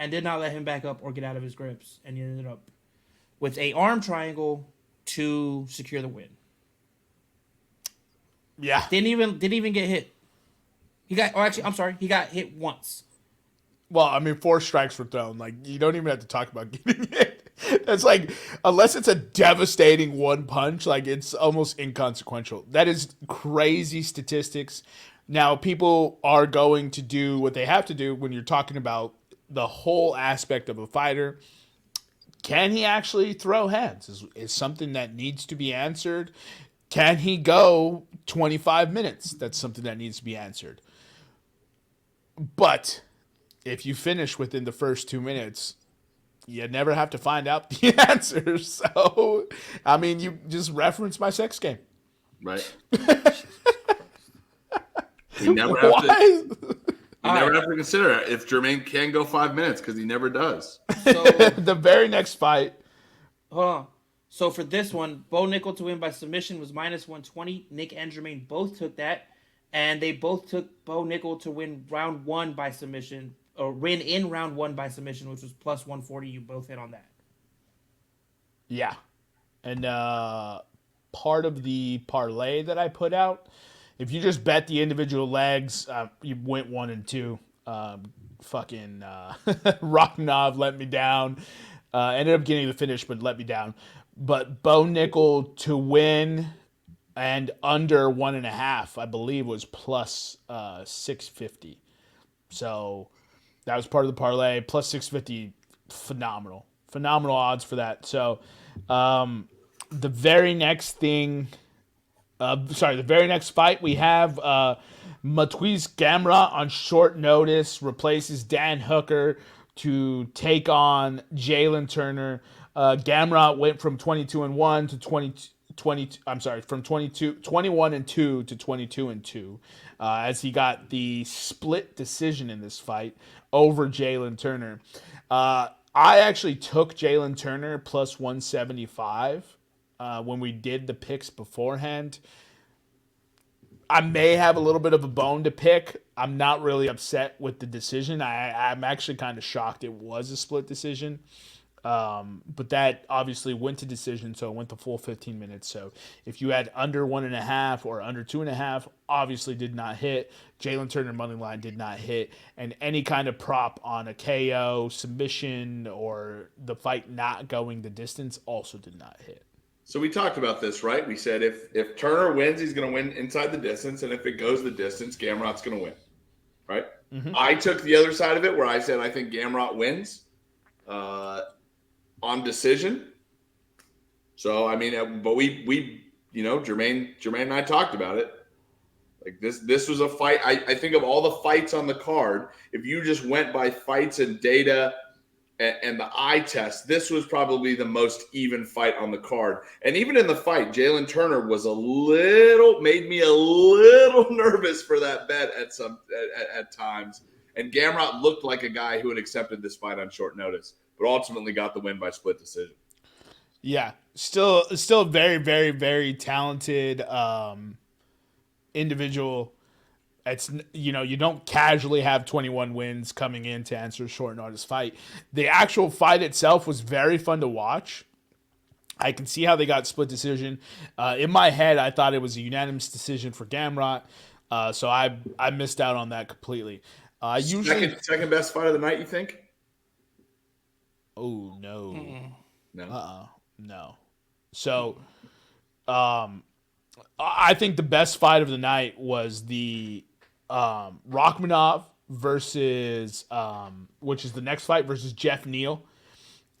and did not let him back up or get out of his grips. And he ended up with a arm triangle to secure the win. Yeah. Didn't even get hit. He got hit once. Well, I mean, 4 strikes were thrown. Like, you don't even have to talk about getting hit. That's like, unless it's a devastating one punch, like, it's almost inconsequential. That is crazy statistics. Now, people are going to do what they have to do when you're talking about the whole aspect of a fighter. Can he actually throw hands? Is something that needs to be answered. Can he go 25 minutes? That's something that needs to be answered. But if you finish within the first 2 minutes, you never have to find out the answers. So, I mean, you just reference my sex game. Right. You never have to consider it if Jermaine can go 5 minutes because he never does. So the very next fight. Hold on. So for this one, Bo Nickel to win by submission was -120. Nick and Jermaine both took that, and they both took Bo Nickel to win round 1 by submission, or win in round 1 by submission, which was +140. You both hit on that. Yeah. And part of the parlay that I put out, if you just bet the individual legs, you went 1 and 2. Rochnov let me down. Ended up getting the finish, but let me down. but Bo Nickel to win and under 1.5, I believe, was plus 650. So that was part of the parlay. Plus 650, phenomenal odds for that. So the very next thing, the very next fight we have Matwiz Gamrot on short notice replaces Dan Hooker to take on Jalen Turner. Gamrot went from 22-1 to 20. I'm sorry, from 21-2 to 22-2, as he got the split decision in this fight over Jalen Turner. I actually took Jalen Turner plus 175 when we did the picks beforehand. I may have a little bit of a bone to pick. I'm not really upset with the decision. I'm actually kind of shocked it was a split decision. But that obviously went to decision, so it went the full 15 minutes. So if you had under 1.5 or under 2.5, obviously did not hit. Jalen Turner money line did not hit, and any kind of prop on a KO, submission, or the fight not going the distance also did not hit. So we talked about this, right? We said if Turner wins, he's going to win inside the distance, and if it goes the distance, Gamrot's going to win, right? Mm-hmm. I took the other side of it where I said I think Gamrot wins on decision. So I mean, but we Jermaine and I talked about it. Like this was a fight. I think of all the fights on the card, if you just went by fights and data and the eye test, this was probably the most even fight on the card. And even in the fight, Jalen Turner was made me a little nervous for that bet at times. And Gamrot looked like a guy who had accepted this fight on short notice, but ultimately got the win by split decision. Yeah, still very, very, very talented individual. It's, you don't casually have 21 wins coming in to answer a short notice fight. The actual fight itself was very fun to watch. I can see how they got split decision. In my head, I thought it was a unanimous decision for Gamrot, so I missed out on that completely. Second best fight of the night, you think? Oh no, no, no. So, I think the best fight of the night was the Rachmanov versus which is the next fight, versus Jeff Neal.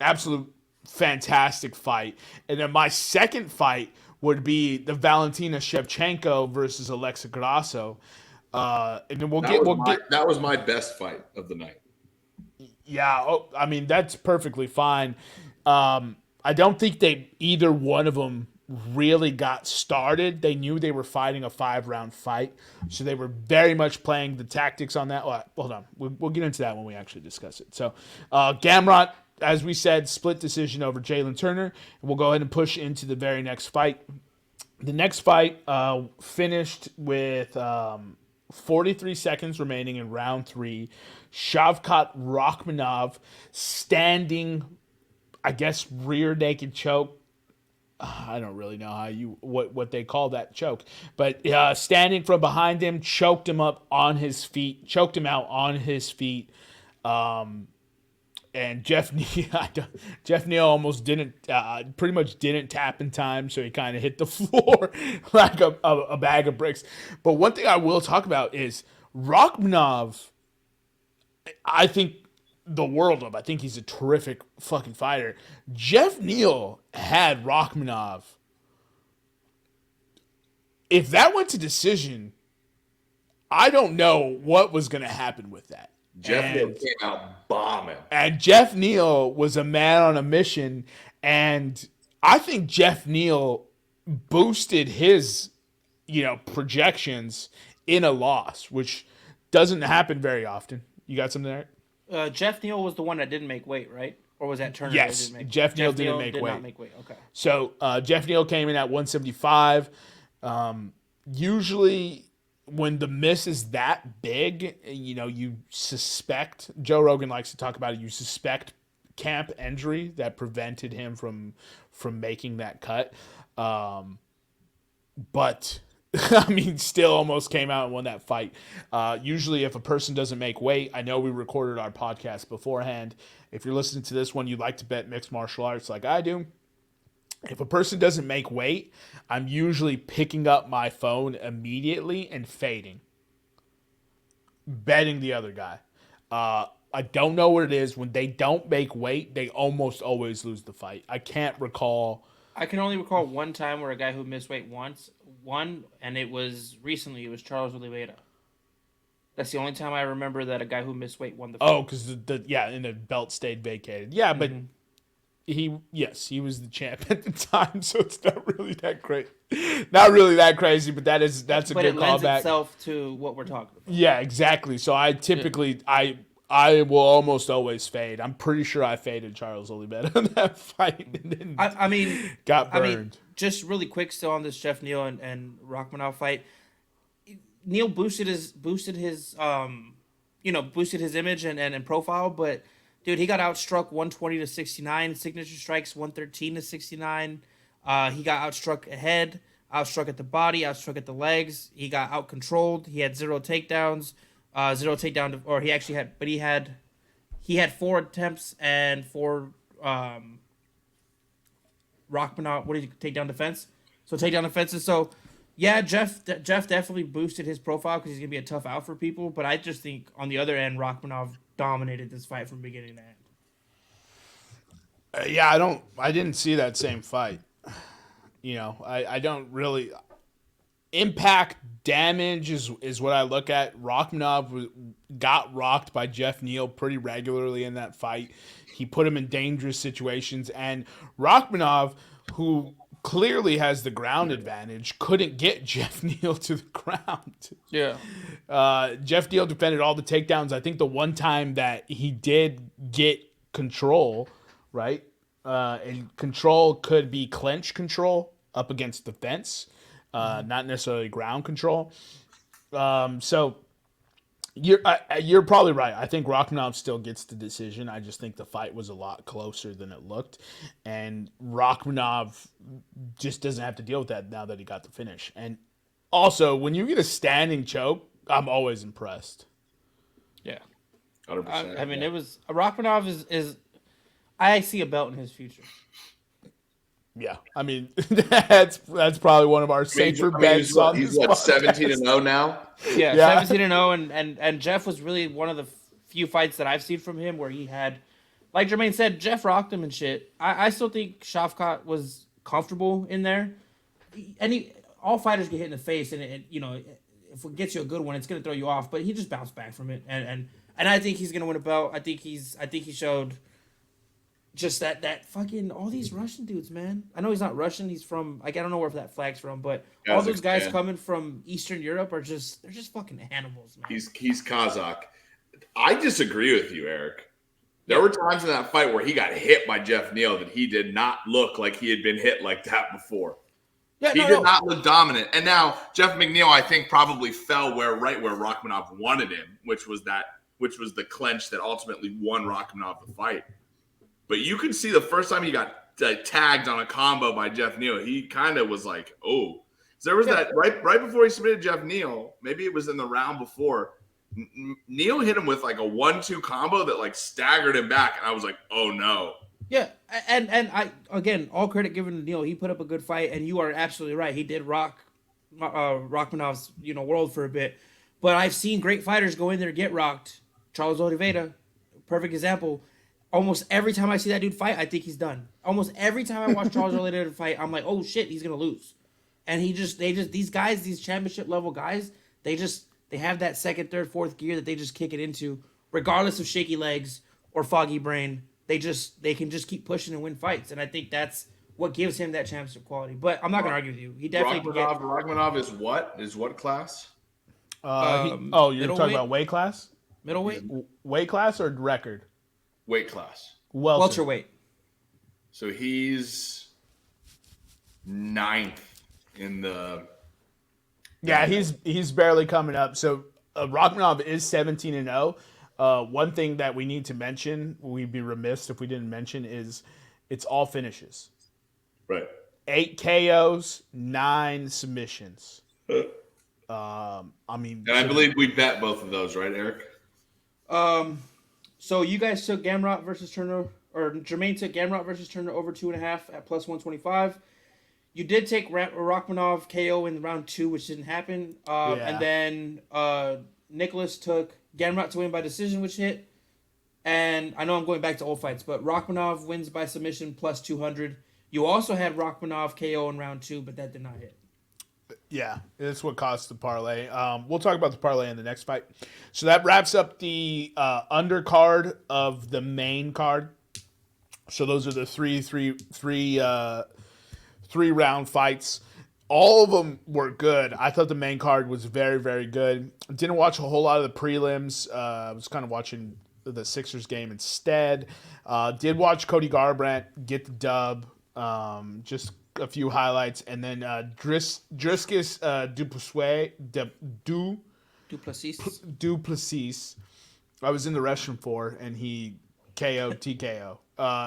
Absolute fantastic fight. And then my second fight would be the Valentina Shevchenko versus Alexa Grasso. And then that was my best fight of the night. Yeah, I mean, that's perfectly fine. I don't think either one of them really got started. They knew they were fighting a 5-round fight, so they were very much playing the tactics on that. Well, hold on, we'll get into that when we actually discuss it. So, Gamrot, as we said, split decision over Jalen Turner. We'll go ahead and push into the very next fight. The next fight finished with 43 seconds remaining in round 3. Shavkat Rachmanov standing, I guess, rear naked choke. I don't really know what they call that choke, but standing from behind him, choked him out on his feet. And Jeff Neal almost pretty much didn't tap in time, so he kind of hit the floor like a bag of bricks. But one thing I will talk about is Rachmanov. I think the world of. I think he's a terrific fucking fighter. Jeff Neal had Rachmanov. If that went to decision, I don't know what was going to happen with that. Jeff Neal came out bombing. And Jeff Neal was a man on a mission, and I think Jeff Neal boosted his, projections in a loss, which doesn't happen very often. You got something there? Jeff Neal was the one that didn't make weight, right? Or was that Turner? Yes, Jeff Neal did not make weight. Okay. So Jeff Neal came in at 175. Usually, when the miss is that big, you suspect. Joe Rogan likes to talk about it. You suspect camp injury that prevented him from making that cut. But I mean, still almost came out and won that fight. Usually, if a person doesn't make weight, I know we recorded our podcast beforehand. If you're listening to this one, you'd like to bet mixed martial arts like I do, If a person doesn't make weight, I'm usually picking up my phone immediately and fading, betting the other guy. I don't know what it is. When they don't make weight, they almost always lose the fight. I can't recall. I can only recall one time where a guy who missed weight won, and it was recently. It was Charles Oliveira. That's the only time I remember that a guy who missed weight won the fight. Oh, because and the belt stayed vacated. Yeah, but he was the champ at the time, so it's not really that great. Not really that crazy, but that's a but good it lends callback. itself to what we're talking about. Yeah, exactly. So I typically I will almost always fade. I'm pretty sure I faded Charles Oliveira in that fight, and then I mean, got burned. Just really quick, still on this Jeff Neal and Rachmanov fight. Neal boosted his image and profile, but dude, he got outstruck 120 to 69, signature strikes 113 to 69. He got outstruck ahead, outstruck at the body, outstruck at the legs. He got out controlled. He had 0 takedowns, he had 4 attempts and 4 Rachmanov. What did he take down defense? So takedown defenses. So yeah, Jeff definitely boosted his profile because he's gonna be a tough out for people. But I just think on the other end, Rachmanov dominated this fight from beginning to end. I didn't see that same fight. I don't really. Impact damage is what I look at. Rachmanov got rocked by Jeff Neal pretty regularly in that fight. He put him in dangerous situations, and Rachmanov, who clearly has the ground advantage, couldn't get Jeff Neal to the ground. Yeah. Jeff Neal defended all the takedowns. I think the one time that he did get control, right? And control could be clench control up against the fence, not necessarily ground control. So you're probably right. I think Rachmanov still gets the decision. I just think the fight was a lot closer than it looked, and Rachmanov just doesn't have to deal with that now that he got the finish. And also, when you get a standing choke, I'm always impressed. Yeah, 100%. I mean, it was Rachmanov is. I see a belt in his future. Yeah, I mean that's probably one of our safer bets. He's 17-0 now. Yeah, 17-0, and Jeff was really one of the few fights that I've seen from him where he had, like Jermaine said, Jeff rocked him and shit. I still think Shavkat was comfortable in there. All fighters get hit in the face, and if it gets you a good one, it's gonna throw you off. But he just bounced back from it, and I think he's gonna win a belt. I think he showed. Just that fucking all these Russian dudes, man. I know he's not Russian. He's from I don't know where that flag's from, but all those guys coming from Eastern Europe they're just fucking animals, man. He's Kazakh. I disagree with you, Eric. There were times in that fight where he got hit by Jeff Neal that he did not look like he had been hit like that before. Yeah, he did not look dominant. And now Jeff McNeil, I think, probably fell right where Rachmanov wanted him, which was the clench that ultimately won Rachmanov the fight. But you could see the first time he got tagged on a combo by Jeff Neal, he kind of was like, oh. So there was that right before he submitted Jeff Neal, maybe it was in the round before, Neal hit him with like a 1-2 combo that like staggered him back. And I was like, oh no. Yeah, and I again, all credit given to Neal. He put up a good fight, and you are absolutely right. He did rock Rachmanov's world for a bit. But I've seen great fighters go in there and get rocked. Charles Oliveira, perfect example. Almost every time I see that dude fight, I think he's done. Almost every time I watch Charles Oliveira fight, I'm like, oh shit, he's gonna lose. And these guys, these championship level guys, they have that second, third, fourth gear that they just kick it into, regardless of shaky legs or foggy brain. They can just keep pushing and win fights. And I think that's what gives him that championship quality. But I'm not gonna argue with you. He definitely Rachmanov is what? Is what class? You're talking about weight class? Middleweight? Weight class or record? Weight class. Welterweight. So he's 9th in the. Yeah, he's barely coming up. So Rachmanov is 17-0. One thing that we need to mention, we'd be remiss if we didn't mention, is it's all finishes. Right. 8 KOs, 9 submissions. I believe we bet both of those, right, Eric? So you guys took Gamrot versus Turner, Jermaine took Gamrot versus Turner over 2.5 at plus 125. You did take Rachmanov KO in round 2, which didn't happen. And then Nicholas took Gamrot to win by decision, which hit. And I know I'm going back to old fights, but Rachmanov wins by submission plus 200. You also had Rachmanov KO in round 2, but that did not hit. Yeah, that's what caused the parlay. We'll talk about the parlay in the next fight. So that wraps up the undercard of the main card. So those are the three round fights. All of them were good. I thought the main card was very, very good. Didn't watch a whole lot of the prelims. I was kind of watching the Sixers game instead. Did watch Cody Garbrandt get the dub. Just a few highlights, and then Dricus Duplessis. I was in the restroom for, and he KO'd TKO.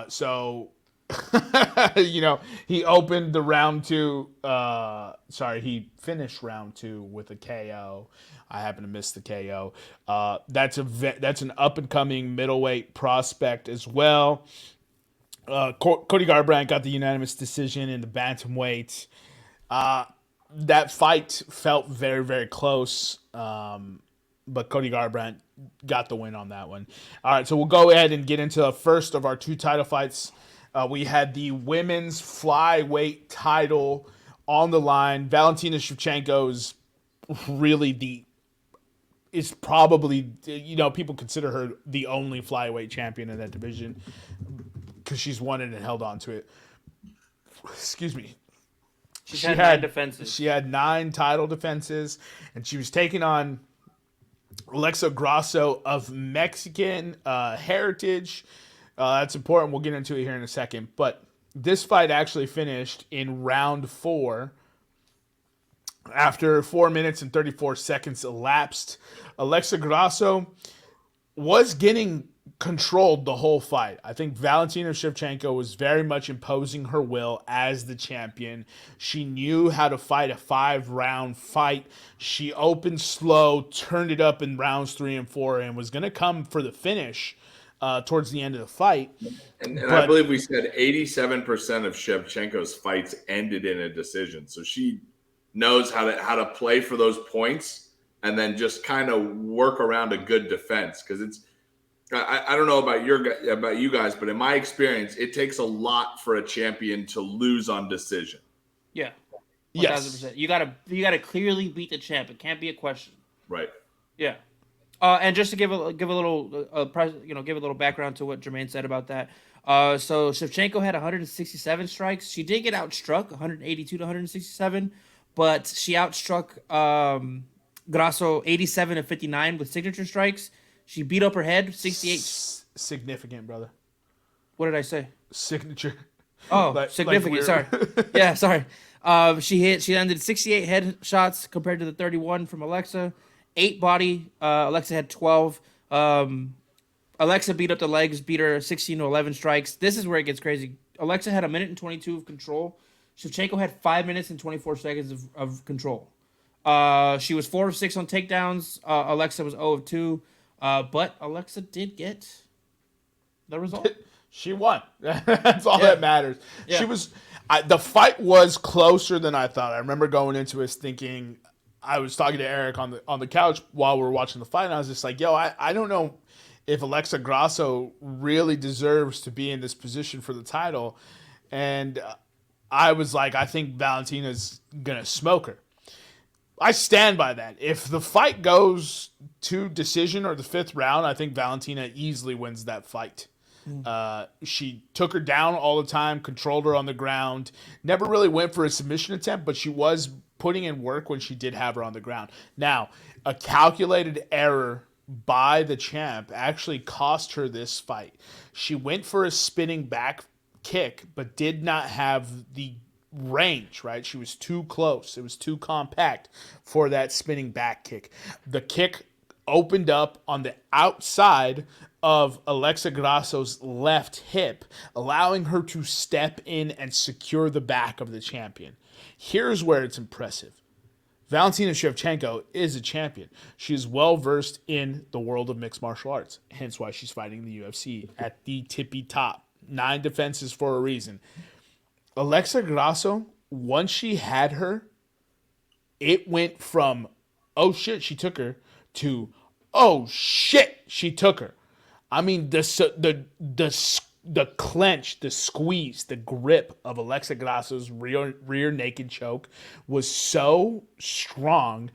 So he opened the round 2. He finished round 2 with a KO. I happen to miss the KO. That's an up and coming middleweight prospect as well. Cody Garbrandt got the unanimous decision in the bantamweight. That fight felt very, very close, but Cody Garbrandt got the win on that one. All right, so we'll go ahead and get into the first of our 2 title fights. We had the women's flyweight title on the line. Valentina Shevchenko is probably, people consider her the only flyweight champion in that division because she's won it and held on to it. Excuse me. She had 9 defenses. She had 9 title defenses, and she was taking on Alexa Grasso of Mexican heritage. That's important. We'll get into it here in a second. But this fight actually finished in round 4. After 4 minutes and 34 seconds elapsed, Alexa Grasso was getting controlled the whole fight. I think Valentina Shevchenko was very much imposing her will as the champion. She knew how to fight a 5-round fight. She opened slow, turned it up in rounds 3 and 4, and was going to come for the finish towards the end of the fight. And I believe we said 87% of Shevchenko's fights ended in a decision. So she knows how to play for those points and then just kind of work around a good defense. Because I don't know about you guys, but in my experience, it takes a lot for a champion to lose on decision. Yeah. 1000%. Yes. You gotta clearly beat the champ. It can't be a question. Right. Yeah. And just to give a little background to what Jermaine said about that. So Shevchenko had 167 strikes. She did get outstruck 182 to 167, but she outstruck Grasso 87 to 59 with signature strikes. She beat up her head 68. Significant, brother. What did I say? Signature. Oh, significant. Sorry. Yeah, sorry. She ended 68 head shots compared to the 31 from Alexa. 8 body. Alexa had 12. Alexa beat up the legs, beat her 16 to 11 strikes. This is where it gets crazy. Alexa had 1 minute and 22 of control. Shevchenko had 5 minutes and 24 seconds of control. She was 4 of 6 on takedowns. Alexa was 0 of 2. But Alexa did get the result. She won. That's all that matters. Yeah. She was. The fight was closer than I thought. I remember going into it thinking. I was talking to Eric on the couch while we were watching the fight, and I was just like, "Yo, I don't know if Alexa Grasso really deserves to be in this position for the title," and I was like, "I think Valentina's gonna smoke her." I stand by that. If the fight goes to decision or the 5th round, I think Valentina easily wins that fight. She took her down all the time, controlled her on the ground, never really went for a submission attempt, but she was putting in work when she did have her on the ground. Now, a calculated error by the champ actually cost her this fight. She went for a spinning back kick, but did not have the range, right? She was too close. It was too compact for that spinning back kick. The kick opened up on the outside of Alexa Grasso's left hip, allowing her to step in and secure the back of the champion. Here's where it's impressive. Valentina Shevchenko is a champion. She is well-versed in the world of mixed martial arts, hence why she's fighting the UFC at the tippy top. 9 defenses for a reason. Alexa Grasso, once she had her, it went from, oh shit, she took her, to, oh shit, she took her. I mean, the clench, the squeeze, the grip of Alexa Grasso's rear naked choke was so strong.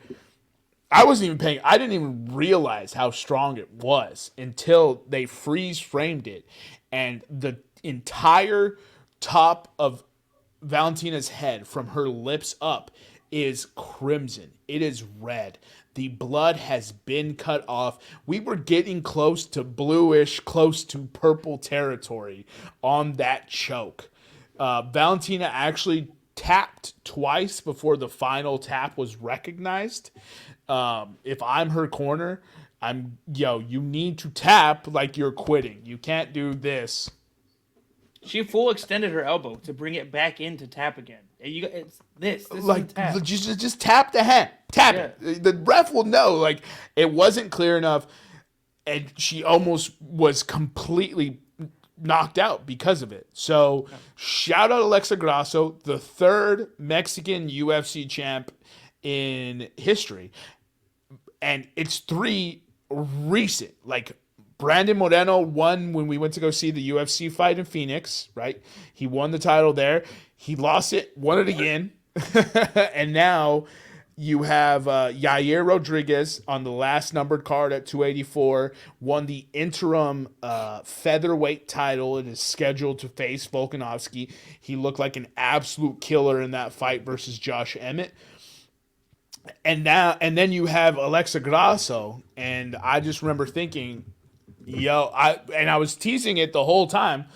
I didn't even realize how strong it was until they freeze framed it. And the entire top of Valentina's head from her lips up is crimson. It is red. The blood has been cut off. We were getting close to bluish, close to purple territory on that choke. Valentina actually tapped twice before the final tap was recognized. If I'm her corner, you need to tap like you're quitting. You can't do this. She full extended her elbow to bring it back in to tap again. It's this Like, is a tap. just tap the hand. Tap it. The ref will know. Like, it wasn't clear enough, and she almost was completely knocked out because of it. So, shout out Alexa Grasso, the 3rd Mexican UFC champ in history. And it's 3 recent. Like, Brandon Moreno won when we went to go see the UFC fight in Phoenix, right? He won the title there. He lost it, won it again. And now you have Yair Rodriguez on the last numbered card at 284, won the interim featherweight title and is scheduled to face Volkanovski. He looked like an absolute killer in that fight versus Josh Emmett. And then you have Alexa Grasso, and I just remember thinking, I was teasing it the whole time,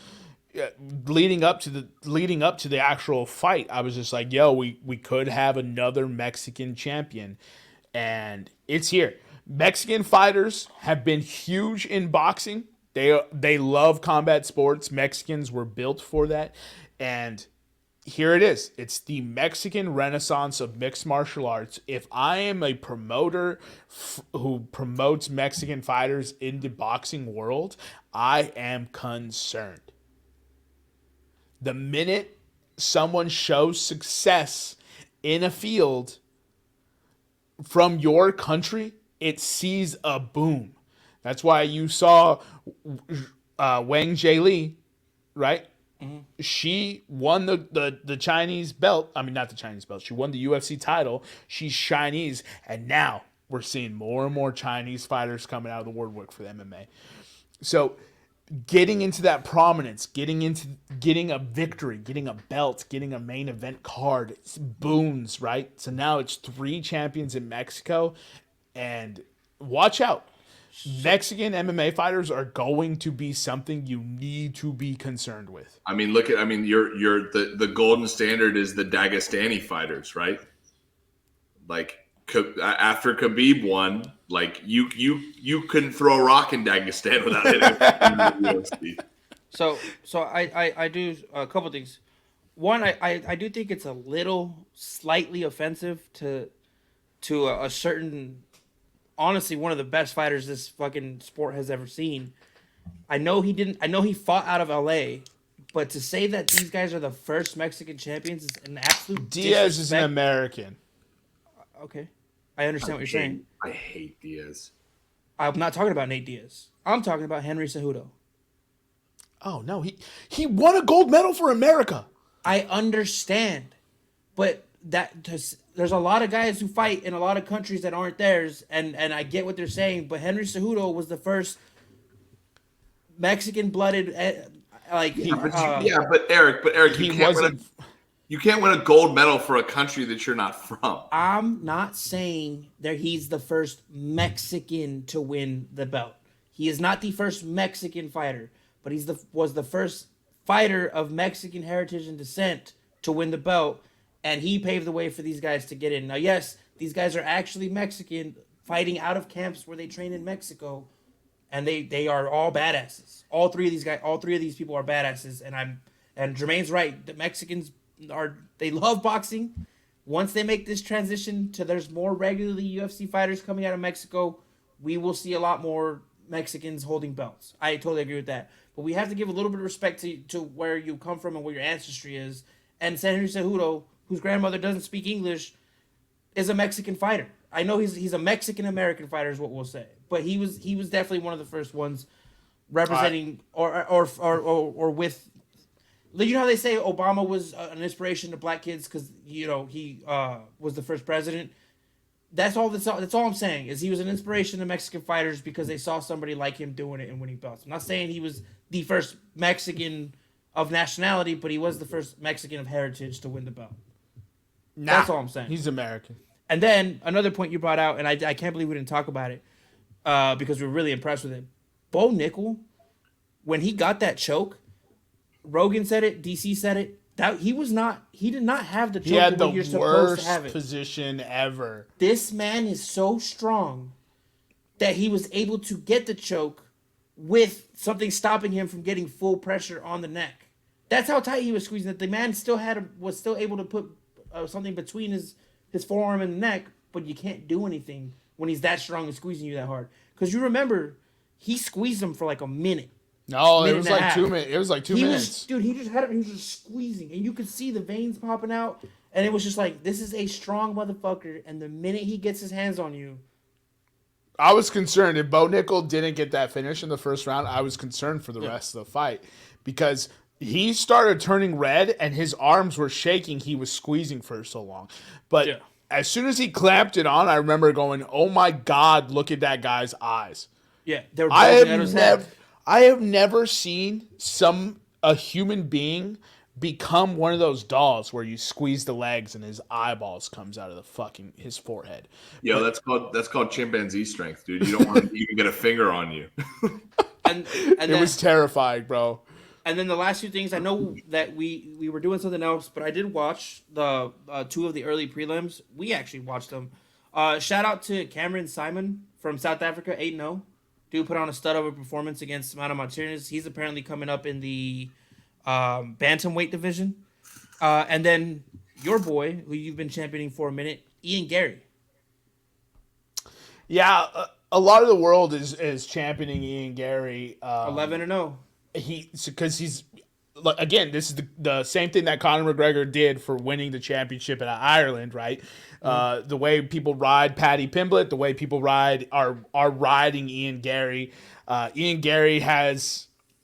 leading up to the actual fight. I was just like, we could have another Mexican champion, and it's here. Mexican fighters have been huge in boxing. They love combat sports. Mexicans were built for that, and here it is. It's the Mexican renaissance of mixed martial arts. If I am a promoter who promotes Mexican fighters in the boxing world, I am concerned. The minute someone shows success in a field from your country, it sees a boom. That's why you saw Wang Jie, right? Mm-hmm. She won the Chinese belt. I mean, not the Chinese belt. She won the UFC title. She's Chinese. And now we're seeing more and more Chinese fighters coming out of the woodwork for the MMA. So getting into that prominence, getting a victory, getting a belt, getting a main event card, it's boons, right? So now it's 3 champions in Mexico. And watch out. Mexican MMA fighters are going to be something you need to be concerned with. I mean, you're the golden standard is the Dagestani fighters, right? Like after Khabib won, like you couldn't throw a rock in Dagestan without hitting the UFC. So I do a couple things. One, I do think it's a little slightly offensive to a certain, honestly, one of the best fighters this fucking sport has ever seen. I know he fought out of LA, but to say that these guys are the first Mexican champions is an absolute Diaz is an American. Okay. I understand what you're saying. I hate Diaz. I'm not talking about Nate Diaz. I'm talking about Henry Cejudo. Oh, no. He won a gold medal for America. I understand. But there's a lot of guys who fight in a lot of countries that aren't theirs, and I get what they're saying, but Henry Cejudo was the first Mexican-blooded, but Eric, you can't win a gold medal for a country that you're not from. I'm not saying that he's the first Mexican to win the belt. He is not the first Mexican fighter, but was the first fighter of Mexican heritage and descent to win the belt. And he paved the way for these guys to get in. Now, yes, these guys are actually Mexican, fighting out of camps where they train in Mexico, and they are all badasses. All three of these people are badasses. And Jermaine's right. The Mexicans they love boxing. Once they make this transition to there's more regularly UFC fighters coming out of Mexico, we will see a lot more Mexicans holding belts. I totally agree with that. but we have to give a little bit of respect to where you come from and where your ancestry is. And San Henry Cejudo, whose grandmother doesn't speak English, is a Mexican fighter. I know he's a Mexican American fighter is what we'll say, but he was definitely one of the first ones representing or with. You know how they say Obama was an inspiration to black kids because he was the first president. That's all I'm saying is he was an inspiration to Mexican fighters because they saw somebody like him doing it and winning belts. I'm not saying he was the first Mexican of nationality, but he was the first Mexican of heritage to win the belt. That's all I'm saying. He's American. And then another point you brought out, and I can't believe we didn't talk about it because we were really impressed with it. Bo Nickel, when he got that choke, Rogan said it, DC said it. That he did not have the choke. He had the you're supposed to have worst it. position ever. This man is so strong that he was able to get the choke with something stopping him from getting full pressure on the neck. That's how tight he was squeezing it. The man was still able to put something between his forearm and the neck, but you can't do anything when he's that strong and squeezing you that hard. Because you remember, he squeezed him for like a minute. No, it was like 2 minutes. It was like 2 minutes. He just had it. He was just squeezing, and you could see the veins popping out. And it was just like, this is a strong motherfucker. And the minute he gets his hands on you, I was concerned if Bo Nickel didn't get that finish in the first round. I was concerned for the rest of the fight because he started turning red and his arms were shaking. He was squeezing for so long, but as soon as he clamped it on, I remember going, "Oh my God, look at that guy's eyes!" Yeah, they were bulging out his head. I have never seen a human being become one of those dolls where you squeeze the legs and his eyeballs comes out of his forehead. Yo, that's called chimpanzee strength, dude. You don't want to even get a finger on you. and it was terrifying, bro. And then the last few things, I know that we were doing something else, but I did watch the 2 of the early prelims. We actually watched them. Shout out to Cameron Simon from South Africa, 8-0. Dude put on a stud of a performance against Mana Martinez. He's apparently coming up in the bantamweight division. And then your boy, who you've been championing for a minute, Ian Gary. Yeah, a lot of the world is championing Ian Gary. 11-0. Because he's again, this is the same thing that Conor McGregor did for winning the championship in Ireland, right? The way people ride Paddy Pimblett, the way people are riding Ian Gary. Ian Gary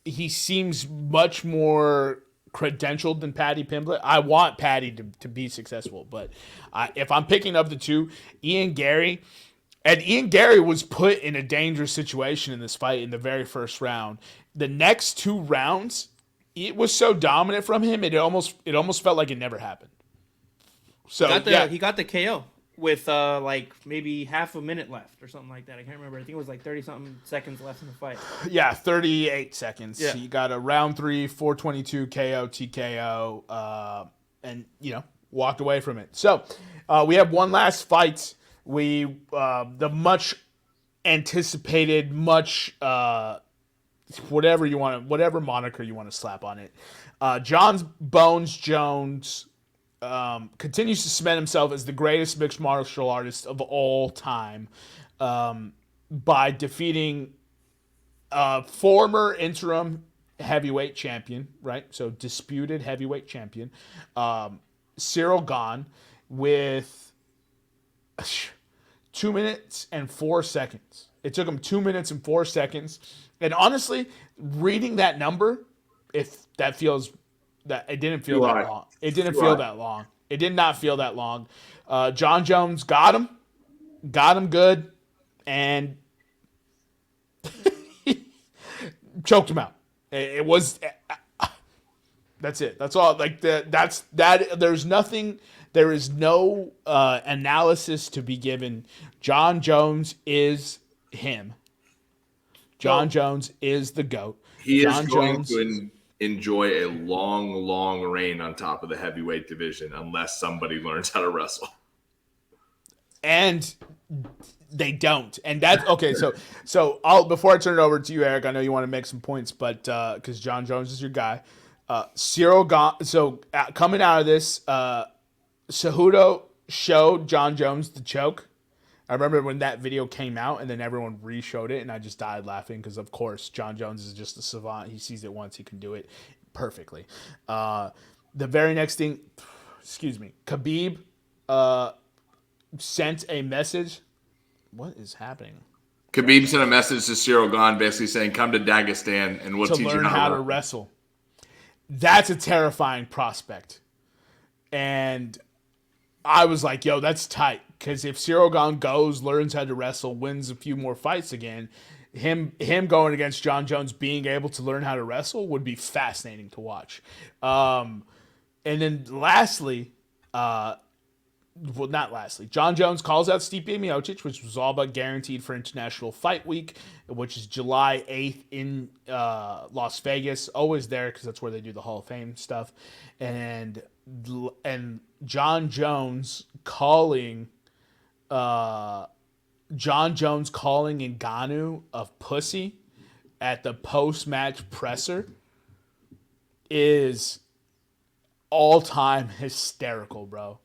he seems much more credentialed than Paddy Pimblett. I want Paddy to be successful, but if I'm picking up the two, Ian Gary was put in a dangerous situation in this fight in the very first round. The next 2 rounds, it was so dominant from him, it almost felt like it never happened. So he got the KO with like maybe half a minute left or something like that. I can't remember. I think it was like 30-something seconds left in the fight. Yeah, 38 seconds. Yeah. He got a round 3, 422 KO, TKO, and walked away from it. So we have one last fight. The much anticipated, whatever moniker you want to slap on it. John Bones Jones continues to cement himself as the greatest mixed martial artist of all time by defeating former interim heavyweight champion, right? So disputed heavyweight champion, Cyril Gane with 2 minutes and 4 seconds. It took him 2 minutes and 4 seconds. And honestly, reading that number, it didn't feel that long. It didn't feel that long. It did not feel that long. John Jones got him good, and choked him out. It was. That's it. That's all. Like that's that. There is no analysis to be given. John Jones is him. John Jones is the GOAT. He is going to enjoy a long, long reign on top of the heavyweight division unless somebody learns how to wrestle. And they don't. And that's okay. So before I turn it over to you, Eric, I know you want to make some points, but because John Jones is your guy, Cyril Gane. So coming out of this, Cejudo showed John Jones the choke. I remember when that video came out and then everyone re-showed it and I just died laughing because, of course, John Jones is just a savant. He sees it once. He can do it perfectly. The very next thing, Khabib sent a message. What is happening? Khabib sent a message to Cyril Gane basically saying, come to Dagestan and we'll To teach you learn how to wrestle. That's a terrifying prospect. And I was like, yo, that's tight. Because if Cyril Gane goes, learns how to wrestle, wins a few more fights again, him going against John Jones, being able to learn how to wrestle would be fascinating to watch. And then lastly, John Jones calls out Stipe Miocic, which was all but guaranteed for International Fight Week, which is July 8th in Las Vegas. Always there because that's where they do the Hall of Fame stuff. And John Jones calling Ngannou a pussy at the post-match presser is all-time hysterical, bro.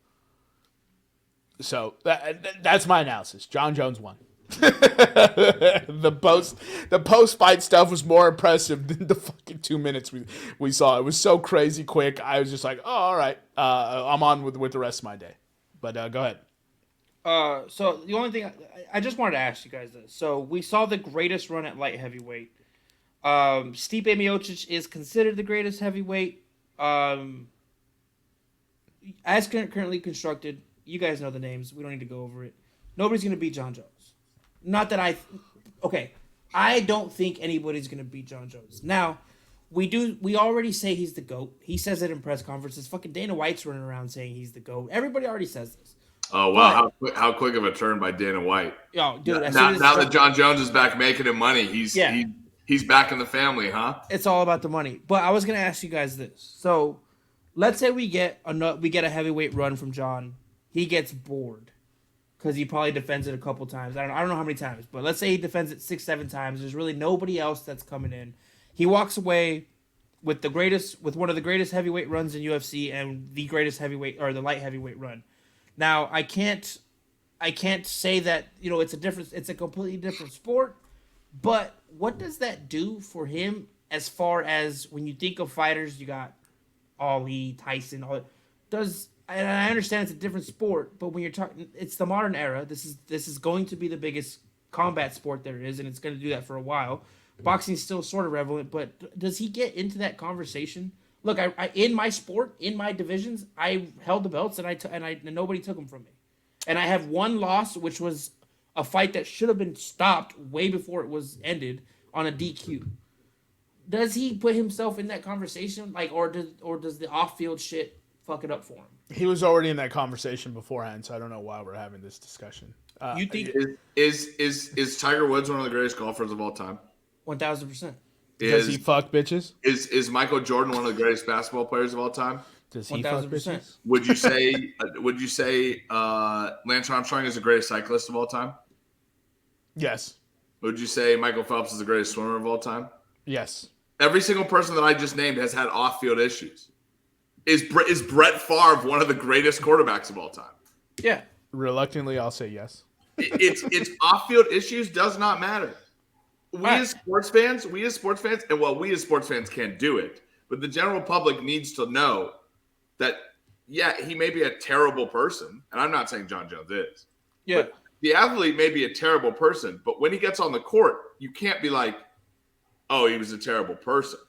So that's my analysis. John Jones won. The post fight stuff was more impressive than the fucking 2 minutes we saw. It was so crazy quick. I was just like, oh, all right. I'm on with the rest of my day. But go ahead. So the only thing I just wanted to ask you guys this. So we saw the greatest run at light heavyweight. Stipe Miocic is considered the greatest heavyweight. As currently constructed, you guys know the names. We don't need to go over it. Nobody's going to beat John Jones. Not that I don't think anybody's going to beat John Jones. Now, we already say he's the GOAT. He says it in press conferences. Fucking Dana White's running around saying he's the GOAT. Everybody already says this. Oh, wow. How quick of a turn by Dana White. Yo, dude. Now that John Jones is back making him money, he's back in the family, huh? It's all about the money. But I was going to ask you guys this. So, let's say we get a heavyweight run from John. He gets bored because he probably defends it a couple times. I don't know how many times, but let's say he defends it 6-7 times. There's really nobody else that's coming in. He walks away with one of the greatest heavyweight runs in UFC and the greatest heavyweight or the light heavyweight run. Now I can't say that it's a completely different sport, but what does that do for him as far as when you think of fighters? You got Ali, Tyson, and I understand it's a different sport, but when you're talking, it's the modern era. This is going to be the biggest combat sport there is, and it's going to do that for a while. Boxing's still sort of relevant, but does he get into that conversation? Look, I in my sport, in my divisions, I held the belts, and nobody took them from me, and I have one loss, which was a fight that should have been stopped way before it was ended on a DQ. Does he put himself in that conversation, or does the off-field shit fuck it up for him? He was already in that conversation beforehand, so I don't know why we're having this discussion. You think is Tiger Woods one of the greatest golfers of all time? 1,000%. Does he fuck bitches? Is Michael Jordan one of the greatest basketball players of all time? Does he fuck 1,000%. bitches? Would you say Lance Armstrong is the greatest cyclist of all time? Yes. Would you say Michael Phelps is the greatest swimmer of all time? Yes. Every single person that I just named has had off-field issues. Is Brett Favre one of the greatest quarterbacks of all time? Yeah. Reluctantly, I'll say yes. It's off-field issues does not matter. We as sports fans, and we as sports fans can't do it, but the general public needs to know that, yeah, he may be a terrible person, and I'm not saying John Jones is. Yeah. But the athlete may be a terrible person, but when he gets on the court, you can't be like, oh, he was a terrible person.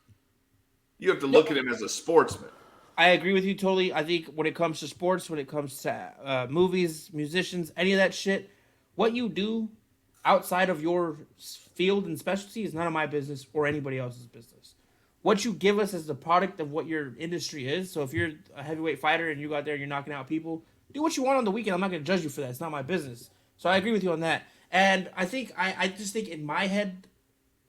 You have to look at him as a sportsman. I agree with you totally. I think when it comes to sports, when it comes to movies, musicians, any of that shit, what you do outside of your field and specialty is none of my business or anybody else's business. What you give us is the product of what your industry is. So if you're a heavyweight fighter and you go out there and you're knocking out people, do what you want on the weekend. I'm not going to judge you for that. It's not my business. So I agree with you on that. And I think I just think in my head,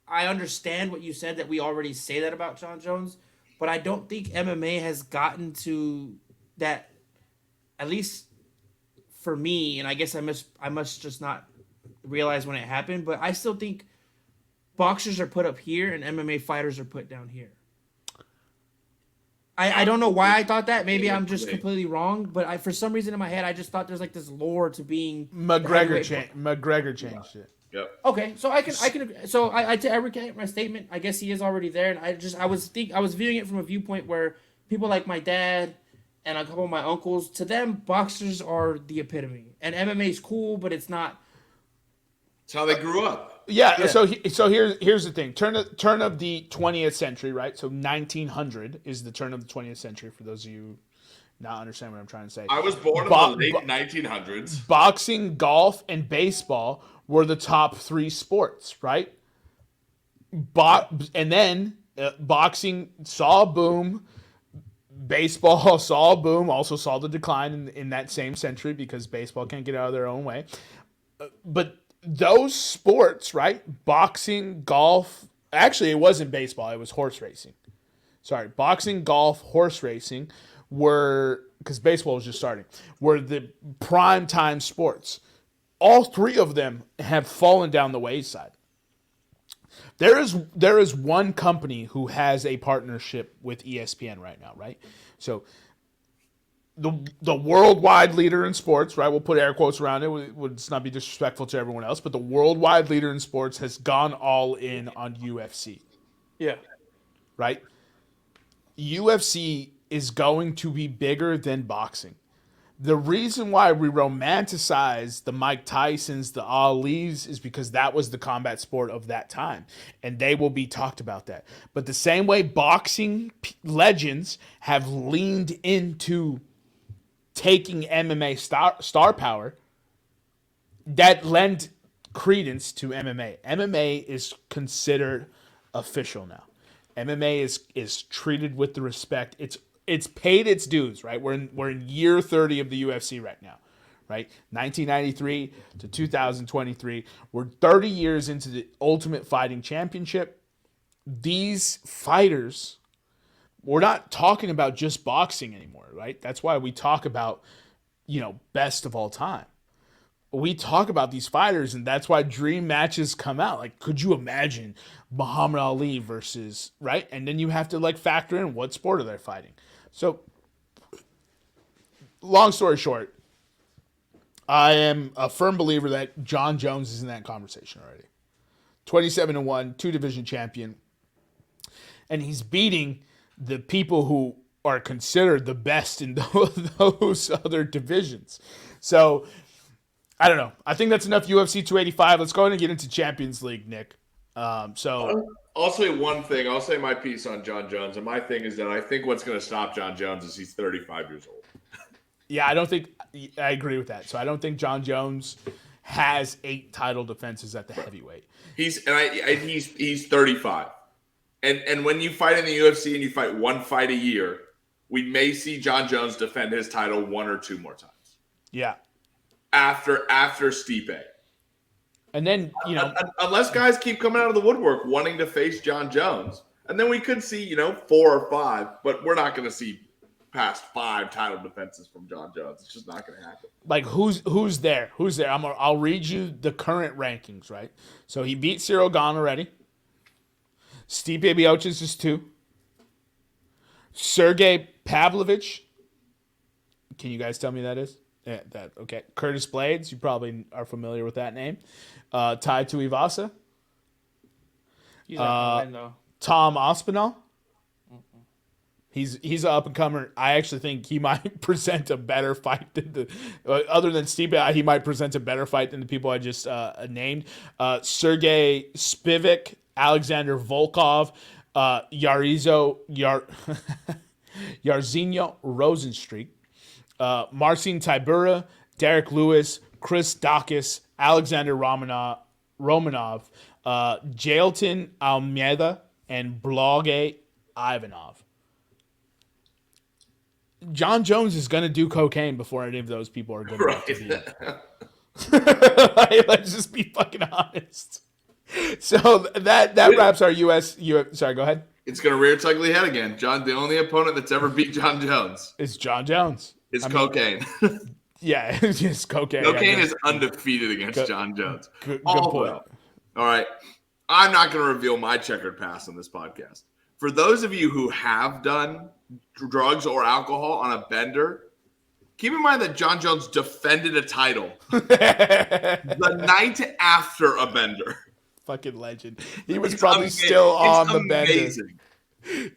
I understand what you said, that we already say that about John Jones. But I don't think MMA has gotten to that, at least for me, and I guess I must just not realize when it happened, but I still think boxers are put up here and MMA fighters are put down here. I don't know why I thought that. Maybe I'm just Information. completely wrong, but for some reason in my head I just thought there's like this lore to being the McGregor heavyweight McGregor changed it. Yep. Okay, so I can so I recant my statement. I guess he is already there, and I was viewing it from a viewpoint where people like my dad and a couple of my uncles, to them boxers are the epitome, and MMA is cool, but it's not. It's how they grew up. Yeah, Yeah. so here's the thing. Turn of the 20th century, right? So 1900 is the turn of the 20th century for those of you not understand what I'm trying to say. I was born in the late 1900s. Boxing, golf, and baseball were the top 3 sports, right? And then boxing saw a boom. Baseball saw a boom, also saw the decline in that same century because baseball can't get out of their own way. But those sports, right? Boxing, golf. Actually, it wasn't baseball. It was horse racing. Sorry, boxing, golf, horse racing were, because baseball was just starting, were the prime time sports. All 3 of them have fallen down the wayside. There is one company who has a partnership with ESPN right now, right? So the worldwide leader in sports, right? We'll put air quotes around it. Let's not be disrespectful to everyone else, but the worldwide leader in sports has gone all in on UFC, Yeah. right? UFC is going to be bigger than boxing. The reason why we romanticize the Mike Tysons, the Alis, is because that was the combat sport of that time. And they will be talked about that. But the same way boxing legends have leaned into taking MMA star power, that lend credence to MMA. MMA is considered official now. MMA is treated with the respect. It's paid its dues, right? We're in year 30 of the UFC right now, right? 1993 to 2023. We're 30 years into the Ultimate Fighting Championship. These fighters, we're not talking about just boxing anymore, right? That's why we talk about, best of all time. We talk about these fighters, and that's why dream matches come out. Like, could you imagine Muhammad Ali versus, right? And then you have to factor in what sport are they fighting. So, long story short, I am a firm believer that John Jones is in that conversation already. 27-1, 2-division champion, and he's beating the people who are considered the best in those other divisions. So, I don't know. I think that's enough UFC 285. Let's go ahead and get into Champions League, Nick. I'll say one thing. I'll say my piece on John Jones, and my thing is that I think what's going to stop John Jones is he's 35 years old. Yeah, I agree with that. So I don't think John Jones has 8 title defenses at the heavyweight. He's 35, and when you fight in the UFC and you fight one fight a year, we may see John Jones defend his title 1 or 2 more times. Yeah. After Stipe. And then, unless guys keep coming out of the woodwork wanting to face John Jones, and then we could see, 4 or 5, but we're not going to see past 5 title defenses from John Jones. It's just not going to happen. Like, who's there? Who's there? I'll read you the current rankings, right? So he beat Cyril Gane already. Stipe Miocic is 2. Sergey Pavlovich. Can you guys tell me that is? Yeah, okay. Curtis Blades, you probably are familiar with that name. Tai Tuivasa. He's not gonna win, though. Tom Aspinall. He's an up and comer. I actually think he might present a better fight than other than Stipe. He might present a better fight than the people I just named. Sergey Spivak, Alexander Volkov, Yarzino Rosenstreich. Marcin Tybura, Derek Lewis, Chris Dawkins, Alexander Romanov, Jailton Almeida, and Bloge Ivanov. John Jones is going to do cocaine before any of those people are good enough to be. Let's just be fucking honest. So that wraps our US. Sorry, go ahead. It's going to rear its ugly head again. The only opponent that's ever beat John Jones is John Jones. It's cocaine. Yeah, it's just cocaine. Cocaine is undefeated against John Jones. Good point. All right. I'm not going to reveal my checkered past on this podcast. For those of you who have done drugs or alcohol on a bender. Keep in mind that John Jones defended a title the night after a bender. Fucking legend. He was probably still on the bender.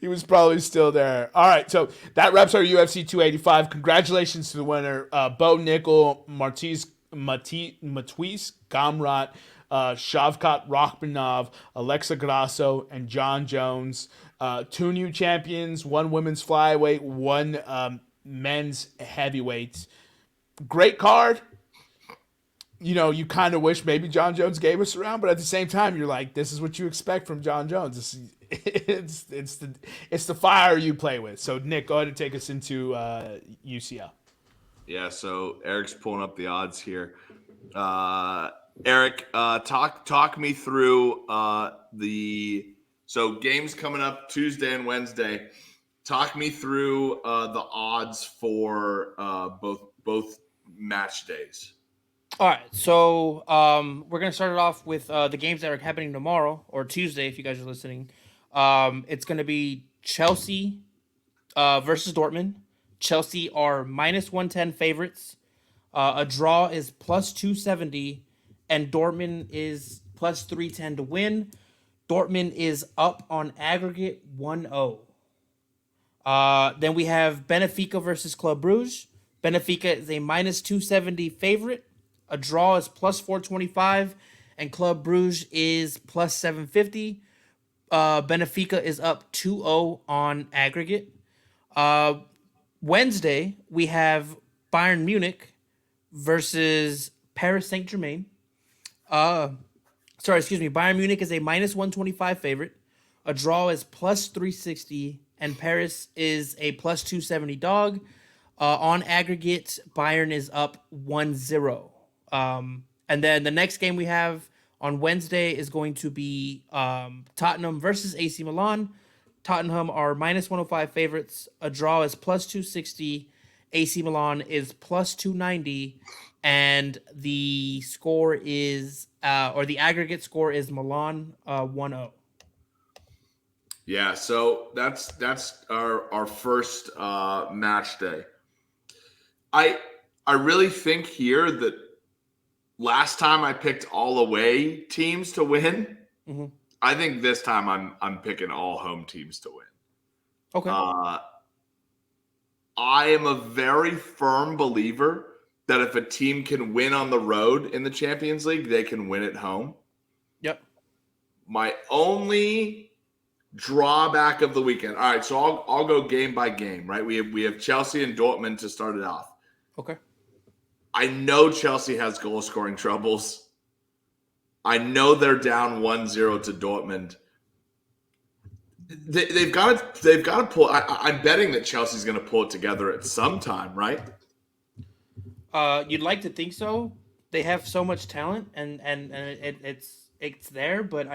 He was probably still there. All right, so that wraps our UFC 285. Congratulations to the winner, Bo Nickel, Matisse Gamrot, Shavkat Rachmanov, Alexa Grasso, and John Jones. 2 new champions, 1 women's flyweight, 1 men's heavyweight. Great card. You know, you kind of wish maybe John Jones gave us a round, but at the same time, you're like, this is what you expect from John Jones. It's the fire you play with. So, Nick, go ahead and take us into UCL. Yeah, so Eric's pulling up the odds here. Eric, talk me through so games coming up Tuesday and Wednesday. Talk me through the odds for both match days. All right, so we're going to start it off with the games that are happening tomorrow, or Tuesday if you guys are listening. It's going to be Chelsea versus Dortmund. Chelsea are minus 110 favorites. A draw is plus 270, and Dortmund is plus 310 to win. Dortmund is up on aggregate 1-0. Then we have Benfica versus Club Brugge. Benfica is a minus 270 favorite. A draw is plus 425, and Club Brugge is plus 750. Benfica is up 2-0 on aggregate. Wednesday, we have Bayern Munich versus Paris Saint-Germain. Bayern Munich is a minus 125 favorite. A draw is plus 360, and Paris is a plus 270 dog. On aggregate, Bayern is up 1-0. And then the next game we have on Wednesday is going to be Tottenham versus AC Milan. Tottenham are minus 105 favorites. A draw is plus 260. AC Milan is plus 290. And the score is, the aggregate score is Milan 1-0. Yeah, so that's our first match day. I really think here that last time I picked all away teams to win. Mm-hmm. I think this time I'm picking all home teams to win. Okay. I am a very firm believer that if a team can win on the road in the Champions League, they can win at home. Yep. My only drawback of the weekend. All right, so I'll go game by game, right? We have Chelsea and Dortmund to start it off. Okay. I know Chelsea has goal scoring troubles. I know they're down 1-0 to Dortmund. They've got to pull. I'm betting that Chelsea's going to pull it together at some time, right? You'd like to think so. They have so much talent, and it's there, but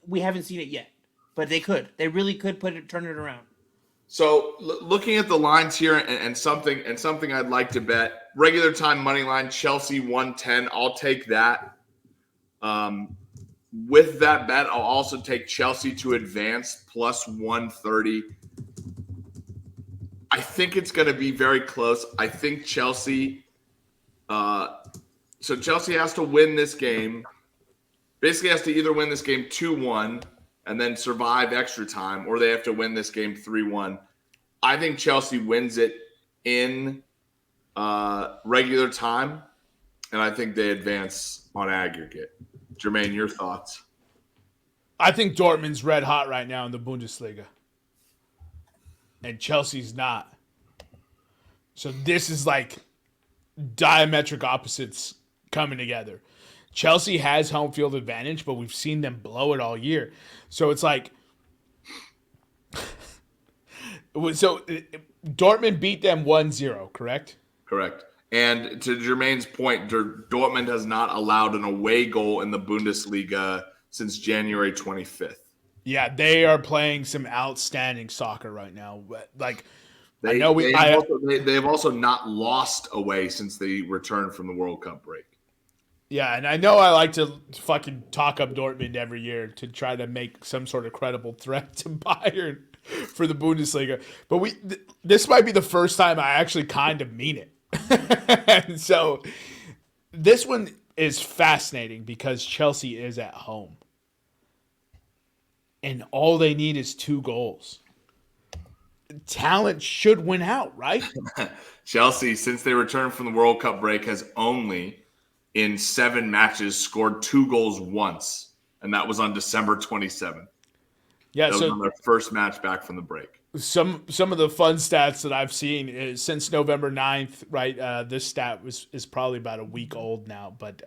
we haven't seen it yet. But they could. They really could turn it around. So looking at the lines here and something I'd like to bet, regular time money line, Chelsea 110. I'll take that. With that bet, I'll also take Chelsea to advance plus 130. I think it's going to be very close. I think Chelsea so Chelsea has to win this game. Basically has to either win this game 2-1 and then survive extra time, or they have to win this game 3-1. I think Chelsea wins it in regular time, and I think they advance on aggregate. Jermaine, your thoughts? I think Dortmund's red hot right now in the Bundesliga, and Chelsea's not. So this is like diametric opposites coming together. Chelsea has home field advantage, but we've seen them blow it all year. So it's like, so Dortmund beat them 1-0, correct? Correct. And to Jermaine's point, Dortmund has not allowed an away goal in the Bundesliga since January 25th. Yeah, they are playing some outstanding soccer right now. Like, they have also not lost away since they returned from the World Cup break. Yeah, and I know I like to fucking talk up Dortmund every year to try to make some sort of credible threat to Bayern. for the Bundesliga. But this might be the first time I actually kind of mean it. And so this one is fascinating because Chelsea is at home. And all they need is 2 goals. Talent should win out, right? Chelsea, since they returned from the World Cup break, has only in 7 matches scored 2 goals once, and that was on December 27th. Yeah, that was so on their first match back from the break. some of the fun stats that I've seen is since November 9th, right? This stat is probably about a week old now, but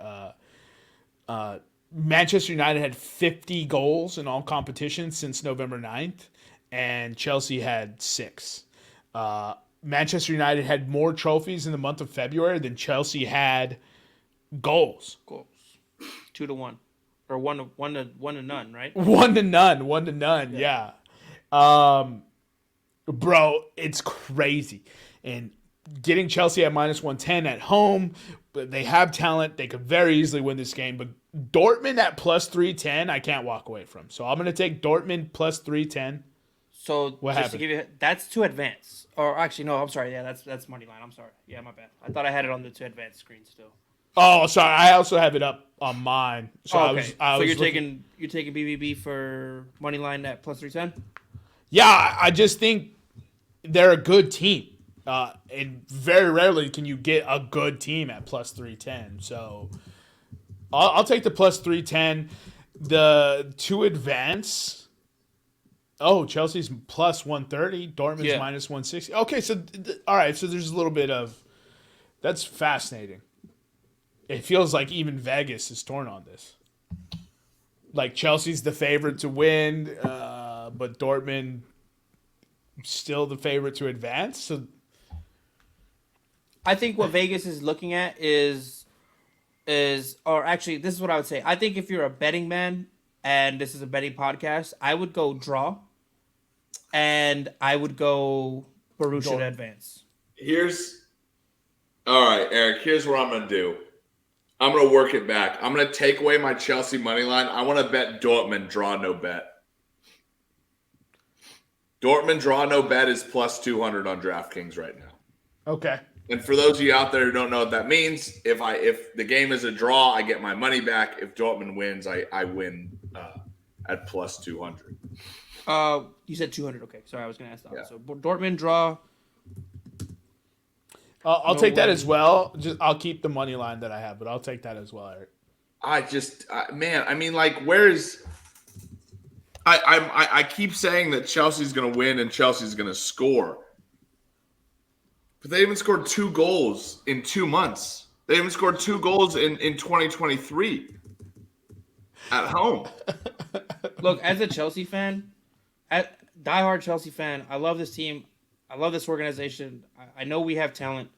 Manchester United had 50 goals in all competitions since November 9th, and Chelsea had 6. Manchester United had more trophies in the month of February than Chelsea had goals. 2-1, or 1-0, right? 1-0, yeah. Bro, it's crazy. And getting Chelsea at -110 at home, but they have talent. They could very easily win this game. But Dortmund at +310, I can't walk away from. So I'm going to take Dortmund +310. So What just happened? to give you, that's to advance. Or actually, no, I'm sorry. Yeah, that's money line. I'm sorry. Yeah, my bad. I thought I had it on the to advance screen still. Oh, sorry. I also have it up on mine. So Okay. I So was you're taking BBB for money line at +310. Yeah, I just think they're a good team. And very rarely can you get a good team at +310. So I'll take the +310. The to advance. Oh, Chelsea's +130. Dortmund's Yeah. -160. Okay, so all right. So there's a little bit of that's fascinating. It feels like even Vegas is torn on this. Like Chelsea's the favorite to win, but Dortmund still the favorite to advance. So I think what Vegas is looking at is, or actually, this is what I would say. I think if you're a betting man and this is a betting podcast, I would go draw, and I would go Borussia to advance. All right, Eric, here's what I'm going to do. I'm going to work it back. I'm going to take away my Chelsea money line. I want to bet Dortmund draw no bet. Dortmund draw no bet is +200 on DraftKings right now. okay. And for those of you out there who don't know what that means, if the game is a draw, I get my money back. If Dortmund wins, I win at +200. You said 200. Okay, sorry, I was gonna ask that. Yeah. So Dortmund draw. I'll No take that way. as well. I'll keep the money line that I have, but I'll take that as well, Eric. Where's I keep saying that Chelsea's going to win and Chelsea's going to score. But they haven't scored 2 goals in 2 months. They haven't scored 2 goals in 2023 at home. Look, as a Chelsea fan, diehard Chelsea fan, I love this team. I love this organization. I know we have talent.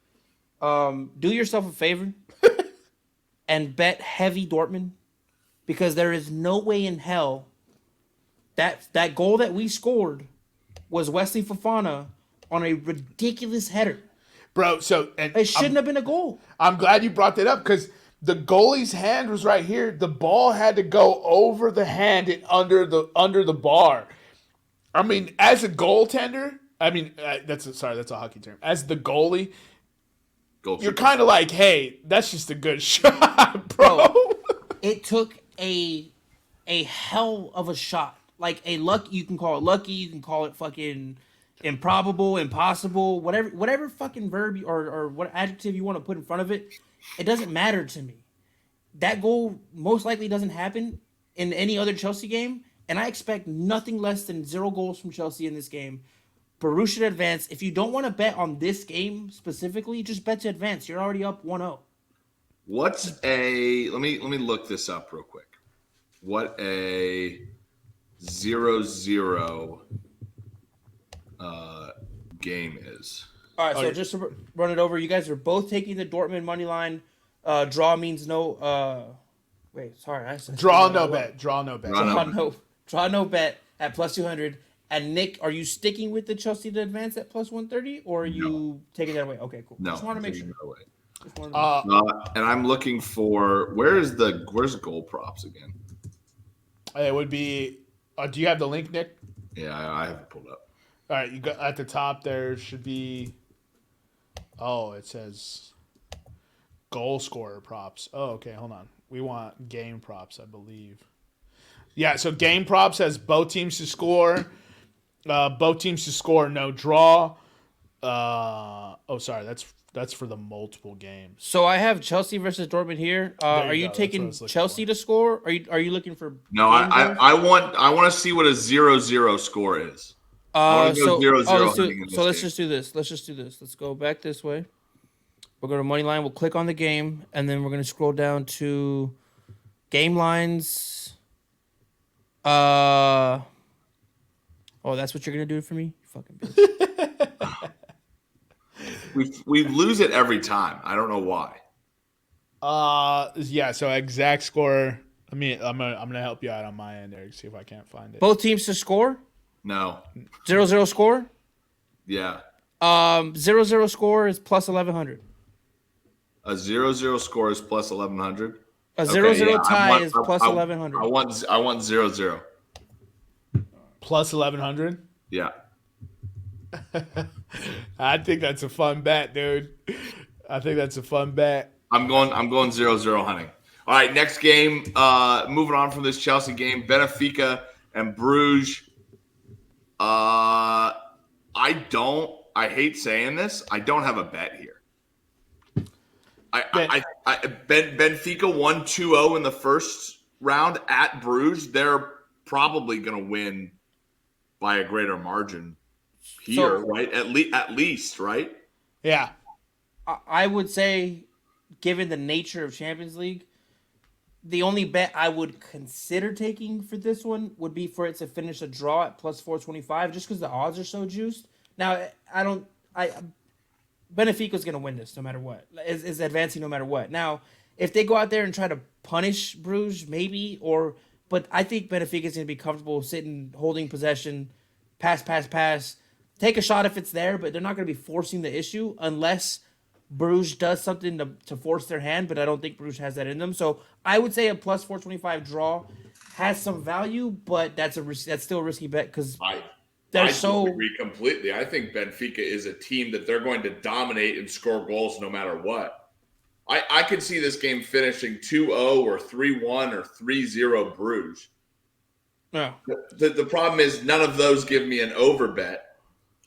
Do yourself a favor and bet heavy Dortmund, because there is no way in hell that goal that we scored was Wesley Fofana on a ridiculous header. Bro, so It shouldn't have been a goal. I'm glad you brought that up because the goalie's hand was right here. The ball had to go over the hand and under the bar. I mean, as a goaltender, that's a hockey term. As the goalie, you're kind of like, hey, that's just a good shot, bro. It took a hell of a shot. Like a luck, you can call it lucky, you can call it fucking improbable, impossible, whatever fucking verb or what adjective you want to put in front of it. It doesn't matter to me. That goal most likely doesn't happen in any other Chelsea game, and I expect nothing less than 0 goals from Chelsea in this game. Borussia to advance. If you don't want to bet on this game specifically, just bet to advance. You're already up 1-0. Let me look this up real quick. What a 0-0 game is. All right, so just to run it over, you guys are both taking the Dortmund money line. Draw means no. Wait, sorry, I said Draw no bet. Draw no bet. Draw no bet at +200. And Nick, are you sticking with the Chelsea to advance at +130, or are you taking that away? Okay, cool. No, just want to make taking sure. it away. And I'm looking for where's goal props again? It would be. Do you have the link, Nick? Yeah, I have it pulled up. All right, you got at the top there should be. Oh, it says goal scorer props. Oh, okay, hold on. We want game props, I believe. Yeah, so game props has both teams to score. Both teams to score, no draw. Sorry, that's for the multiple games. So I have Chelsea versus Dortmund here. Are you go. That's what I taking was looking Chelsea for. to score? Are you looking for No, game goals? I want to see what a 0-0 score is. I want to go 0-0 let's do hunting it. in So this let's game. just do this. Let's go back this way. We'll go to money line. We'll click on the game, and then we're gonna scroll down to game lines. Oh, that's what you're gonna do for me, you fucking bitch. We lose it every time. I don't know why. Yeah. So exact score. I'm gonna help you out on my end, Eric. See if I can't find it. Both teams to score. No. 0-0 score. Yeah. 0-0 score is plus 1100. A 0-0 score is plus 1100. A 0-0 tie is plus 1100. I want 0-0. Plus 1100. Yeah. I think that's a fun bet, dude. I think that's a fun bet. I'm going 0-0 hunting. All right, next game. Moving on from this Chelsea game, Benfica and Bruges. I hate saying this. I don't have a bet here. Benfica won 2-0 in the first round at Bruges. They're probably going to win by a greater margin here, right? At least, right? Yeah. I would say, given the nature of Champions League, the only bet I would consider taking for this one would be for it to finish a draw at plus 425, just because the odds are so juiced. Now, Benfica's going to win this no matter what. Is advancing no matter what. Now, if they go out there and try to punish Bruges, maybe, but I think Benfica's going to be comfortable sitting, holding possession, pass, take a shot if it's there, but they're not going to be forcing the issue unless Bruges does something to force their hand, but I don't think Bruges has that in them. So I would say a plus 425 draw has some value, but that's still a risky bet because I agree completely. I think Benfica is a team that they're going to dominate and score goals no matter what. I could see this game finishing 2-0 or 3-1 or 3-0 Bruges. Yeah. The problem is none of those give me an over bet.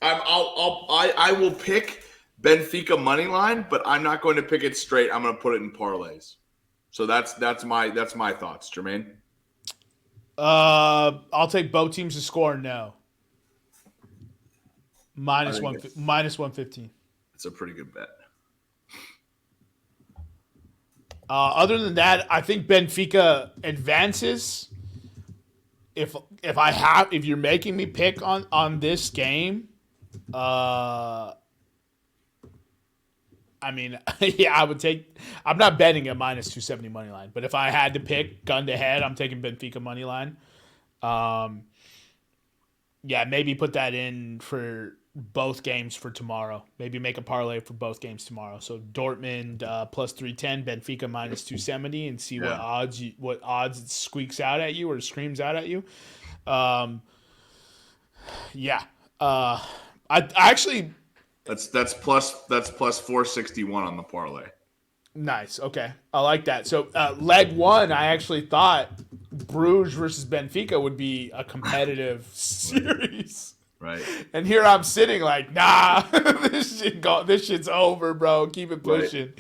I will pick Benfica money line, but I'm not going to pick it straight. I'm going to put it in parlays. So that's my thoughts, Jermaine. I'll take both teams to score. No. Minus 115. It's a pretty good bet. Other than that, I think Benfica advances. If you're making me pick on this game, I mean, yeah, I would take. I'm not betting a minus 270 money line, but if I had to pick gun to head, I'm taking Benfica money line. Yeah, maybe put that in for both games for tomorrow. Maybe make a parlay for both games tomorrow. So Dortmund plus 310, Benfica minus 270, and see what odds it squeaks out at you or screams out at you. I actually. That's plus 461 on the parlay. Nice. Okay. I like that. So leg one, I actually thought Bruges versus Benfica would be a competitive series. Right. And here I'm sitting like, nah, this shit's over, bro. Keep it pushing.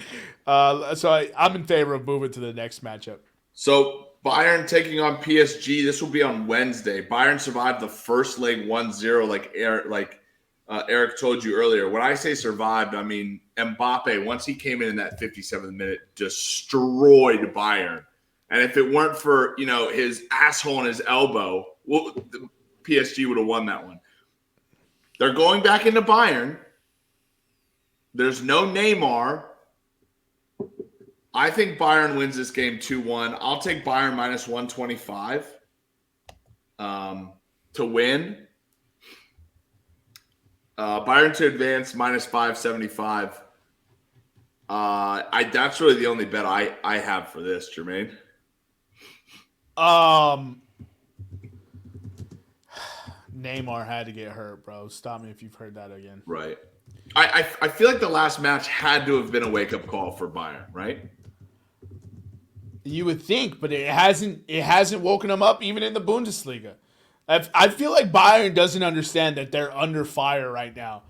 Right. So I'm in favor of moving to the next matchup. So Bayern taking on PSG. This will be on Wednesday. Bayern survived the first leg 1-0 like Eric told you earlier. When I say survived, I mean Mbappe, once he came in that 57th minute, destroyed Bayern. And if it weren't for, his asshole and his elbow, PSG would have won that one. They're going back into Bayern. There's no Neymar. I think Bayern wins this game 2-1. I'll take Bayern minus 125 to win. Bayern to advance minus 575. That's really the only bet I have for this, Jermaine. Neymar had to get hurt, bro. Stop me if you've heard that again. Right. I feel like the last match had to have been a wake-up call for Bayern, right? You would think, but it hasn't. It hasn't woken them up even in the Bundesliga. I feel like Bayern doesn't understand that they're under fire right now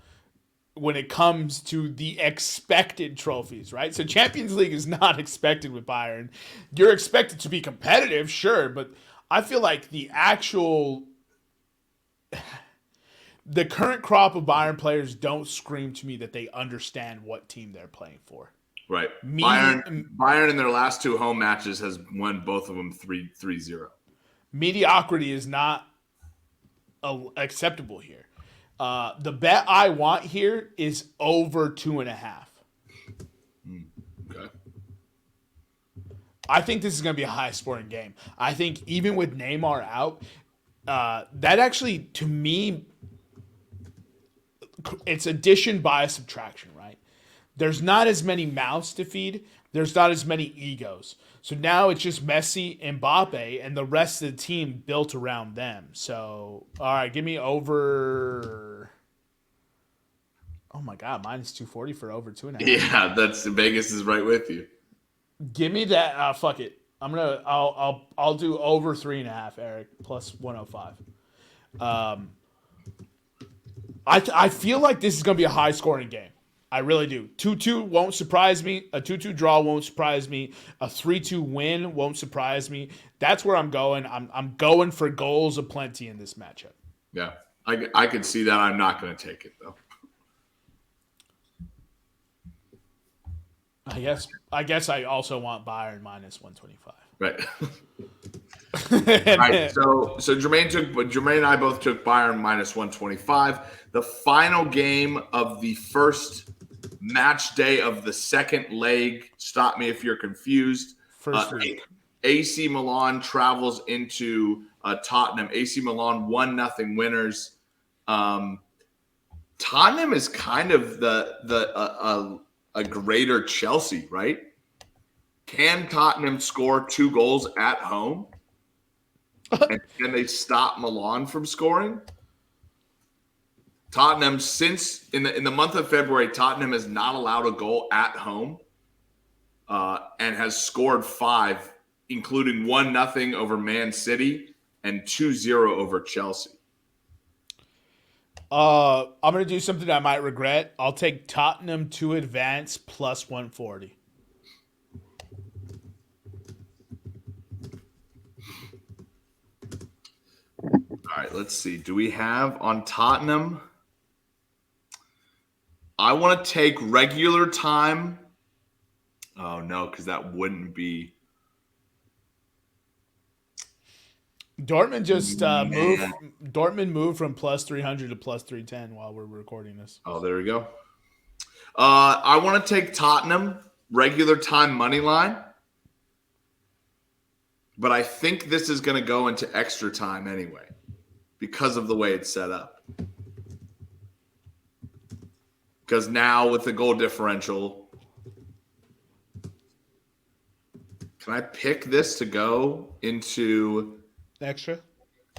when it comes to the expected trophies, right? So Champions League is not expected with Bayern. You're expected to be competitive, sure, but I feel like the current crop of Bayern players don't scream to me that they understand what team they're playing for. Right. Bayern in their last 2 home matches has won both of them 3-0. Mediocrity is not acceptable here. The bet I want here is over 2.5. Okay. I think this is going to be a high-scoring game. I think even with Neymar out, that actually, to me, it's addition by subtraction, right? There's not as many mouths to feed. There's not as many egos. So now it's just Messi, Mbappe, and the rest of the team built around them. So, all right, give me over. Oh my God, minus 240 for over 2.5. Yeah, that's Vegas is right with you. Give me that. Fuck it. I'll do over 3.5, Eric, plus 105. I feel like this is gonna be a high scoring game. I really do. 2-2 won't surprise me. A 2-2 draw won't surprise me. A 3-2 win won't surprise me. That's where I'm going. I'm going for goals aplenty in this matchup. Yeah, I could see that. I'm not going to take it though. I guess I also want Bayern minus 125. Right. All right. So Jermaine and I both took Bayern minus 125. The final game of the first match day of the second leg. Stop me if you're confused. First week. AC Milan travels into Tottenham. AC Milan 1-0 winners. Tottenham is kind of a greater Chelsea, right? Can Tottenham score 2 goals at home? And can they stop Milan from scoring? Tottenham, since in the month of February, Tottenham has not allowed a goal at home and has scored 5, including 1-0 over Man City and 2-0 over Chelsea. I'm going to do something I might regret. I'll take Tottenham to advance plus 140. All right, let's see. Do we have on Tottenham? I want to take regular time. Oh, no, because that wouldn't be. Dortmund just moved. Dortmund moved from plus 300 to plus 310 while we're recording this. Oh, there we go. I want to take Tottenham regular time money line, but I think this is going to go into extra time anyway because of the way it's set up. Because now with the goal differential, can I pick this to go into extra?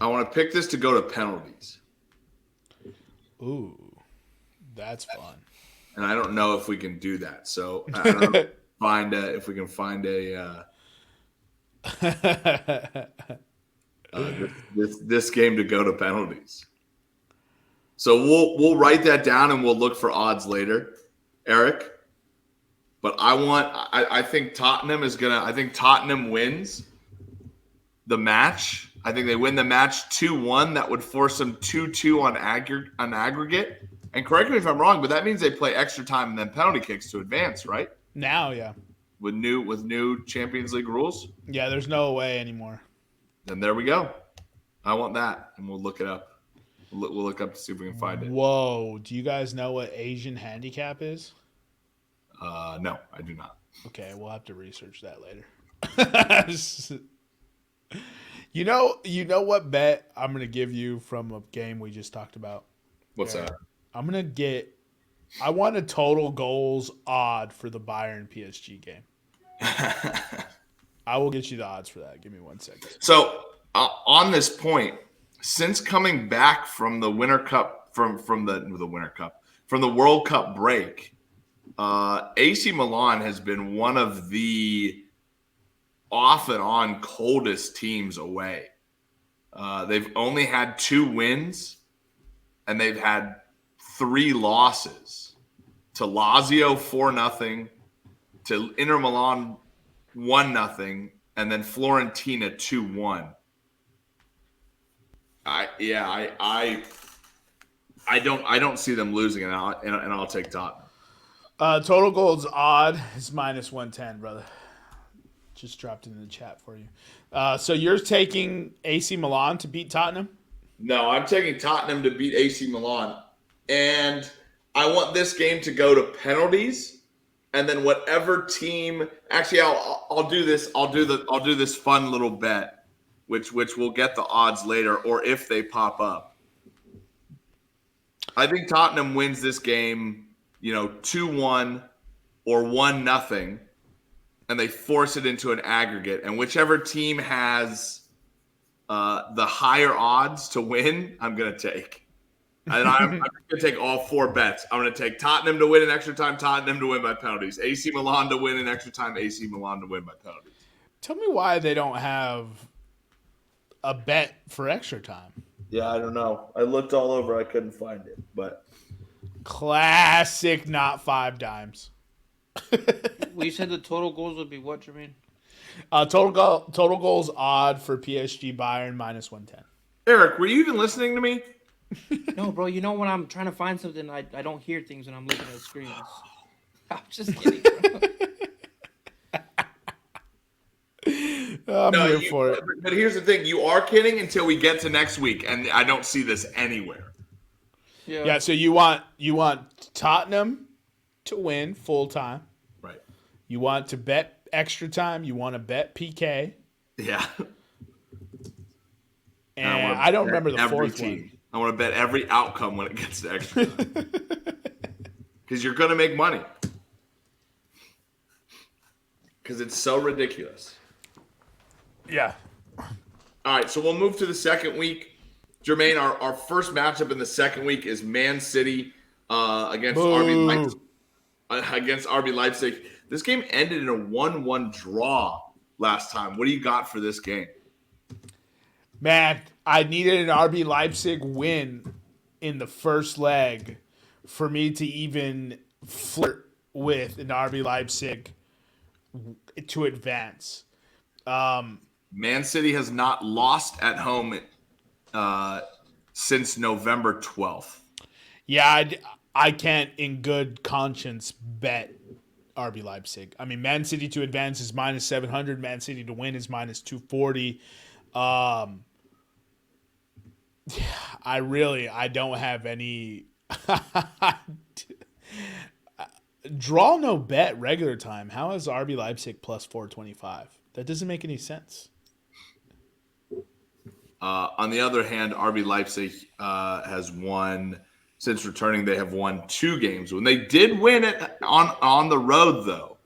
I want to pick this to go to penalties. Ooh, that's fun. And I don't know if we can do that. So I don't know if we can find this game to go to penalties. So we'll write that down and we'll look for odds later, Eric. But I think Tottenham wins the match. I think they win the match 2-1. That would force them 2-2 on aggregate. And correct me if I'm wrong, but that means they play extra time and then penalty kicks to advance, right? Now, yeah. With new Champions League rules? Yeah, there's no way anymore. Then there we go. I want that, and we'll look it up. We'll look up to see if we can find it. Whoa. Do you guys know what Asian handicap is? No, I do not. Okay, we'll have to research that later. You know what bet I'm going to give you from a game we just talked about? What's that? I want a total goals odd for the Bayern PSG game. I will get you the odds for that. Give me 1 second. So on this point, since coming back from the Winter Cup, from the World Cup break, AC Milan has been one of the off and on coldest teams away. They've only had 2 wins, and they've had 3 losses to Lazio 4-0, to Inter Milan 1-0, and then Fiorentina 2-1. I don't see them losing, and I'll take Tottenham. Total goals odd is -110, brother. Just dropped it in the chat for you. So you're taking AC Milan to beat Tottenham? No, I'm taking Tottenham to beat AC Milan, and I want this game to go to penalties, and then whatever team. Actually, I'll do this. I'll do this fun little bet, which we'll get the odds later, or if they pop up. I think Tottenham wins this game, 2-1 or 1-0, and they force it into an aggregate, and whichever team has the higher odds to win, I'm going to take. And I'm going to take all 4 bets. I'm going to take Tottenham to win in extra time, Tottenham to win by penalties, AC Milan to win in extra time, AC Milan to win by penalties. Tell me why they don't have a bet for extra time. Yeah, I don't know. I looked all over. I couldn't find it. But classic, not 5 dimes. Well, you said the total goals would be what, Jermaine? Total goals odd for PSG Bayern -110. Eric, were you even listening to me? No, bro. You know when I'm trying to find something, I don't hear things when I'm looking at screens. I'm just kidding, bro. I'm here for it. But here's the thing. You are kidding until we get to next week, and I don't see this anywhere. Yeah, so you want Tottenham to win full time. Right. You want to bet extra time. You want to bet PK. Yeah. And I don't remember the fourth team. one. I want to bet every outcome when it gets to extra time. Because you're going to make money. Because it's so ridiculous. Yeah. All right, so we'll move to the second week. Jermaine, our first matchup in the second week is Man City against RB Leipzig. This game ended in a 1-1 draw last time. What do you got for this game? Man, I needed an RB Leipzig win in the first leg for me to even flirt with an RB Leipzig to advance. Man City has not lost at home since November 12th. Yeah, I can't in good conscience bet RB Leipzig. I mean, Man City to advance is -700. Man City to win is -240. I don't have any draw no bet regular time. How is RB Leipzig +425? That doesn't make any sense. On the other hand, RB Leipzig has won since returning. They have won 2 games. When they did win it on the road, though,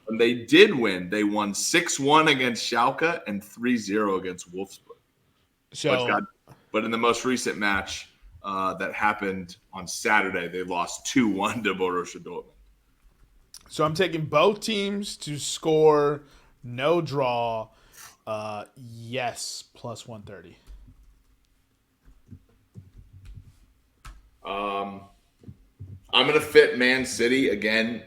when they did win, they won 6-1 against Schalke and 3-0 against Wolfsburg. But in the most recent match that happened on Saturday, they lost 2-1 to Borussia Dortmund. So I'm taking both teams to score, no draw. Yes, +130. I'm going to fit Man City again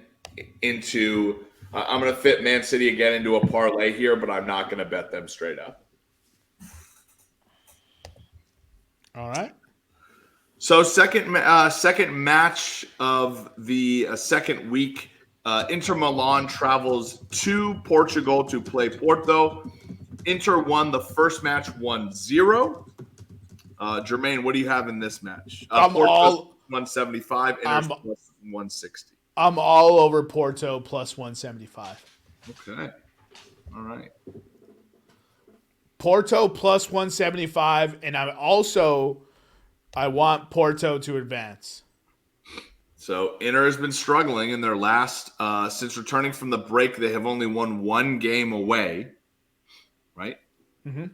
into a parlay here, but I'm not going to bet them straight up. All right. So second match of the second week, Inter Milan travels to Portugal to play Porto. Inter won the first match 1-0. Jermaine, what do you have in this match? Porto 175, Inter's plus 160. I'm all over Porto +175. Okay. All right. Porto +175, and I want Porto to advance. So Inter has been struggling in their last since returning from the break. They have only won 1 game away, right? Mm-hmm.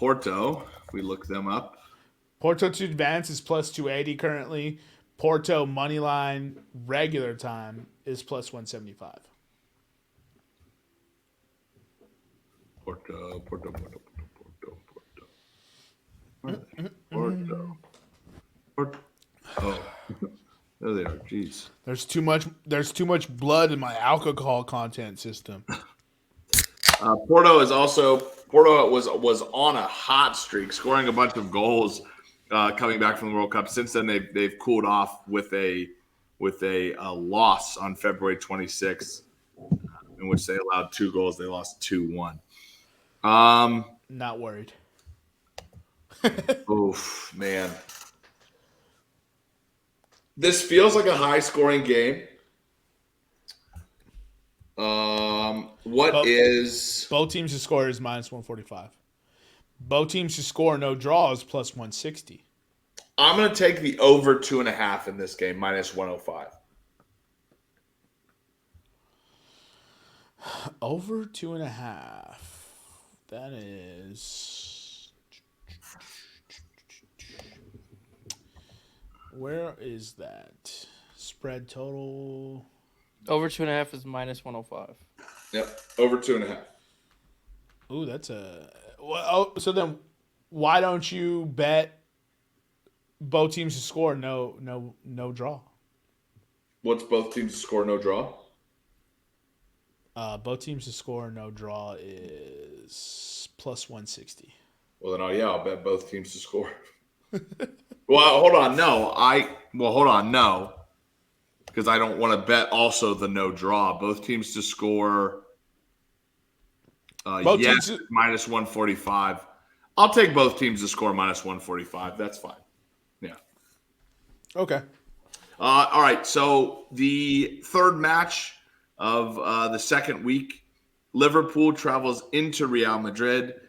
Porto. We look them up. Porto to advance is plus 280 currently. Porto money line regular time is plus 175. Porto. Porto. Oh, there they are. Jeez. There's too much blood in my alcohol content system. Porto was on a hot streak, scoring a bunch of goals coming back from the World Cup. Since then, they've cooled off with a loss on February 26th, in which they allowed 2 goals. They lost 2-1. Not worried. Oof, man. This feels like a high-scoring game. Both teams to score is minus 145. Both teams to score no draws plus 160. I'm going to take the over 2.5 in this game, minus 105. Over 2.5. That is. Where is that? Spread total. Over 2.5 is minus 105. Yep, over 2.5. Ooh, that's a. Well, so then, why don't you bet both teams to score no draw? What's both teams to score no draw? Both teams to score no draw is plus 160. Well, then, I'll bet both teams to score. Well, hold on, no, no, because I don't want to bet also the no draw. Both teams to score. Yes, minus 145. I'll take both teams to score minus 145. That's fine. Yeah. Okay. All right. So the third match of the second week, Liverpool travels into Real Madrid.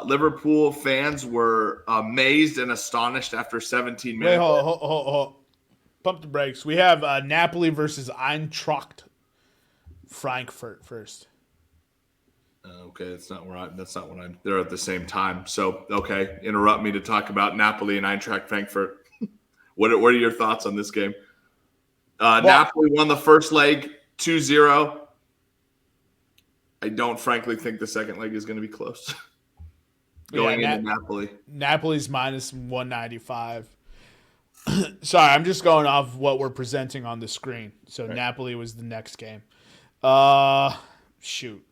Liverpool fans were amazed and astonished after 17 minutes. Wait, hold. Pump the brakes. We have Napoli versus Eintracht Frankfurt first. Okay, that's not what I'm. They're at the same time. So, okay, interrupt me to talk about Napoli and Eintracht Frankfurt. What are your thoughts on this game? Napoli won the first leg 2-0. I don't frankly think the second leg is going to be close. Going into Napoli. Napoli's minus 195. Sorry, I'm just going off what we're presenting on the screen. So right. Napoli was the next game. Shoot.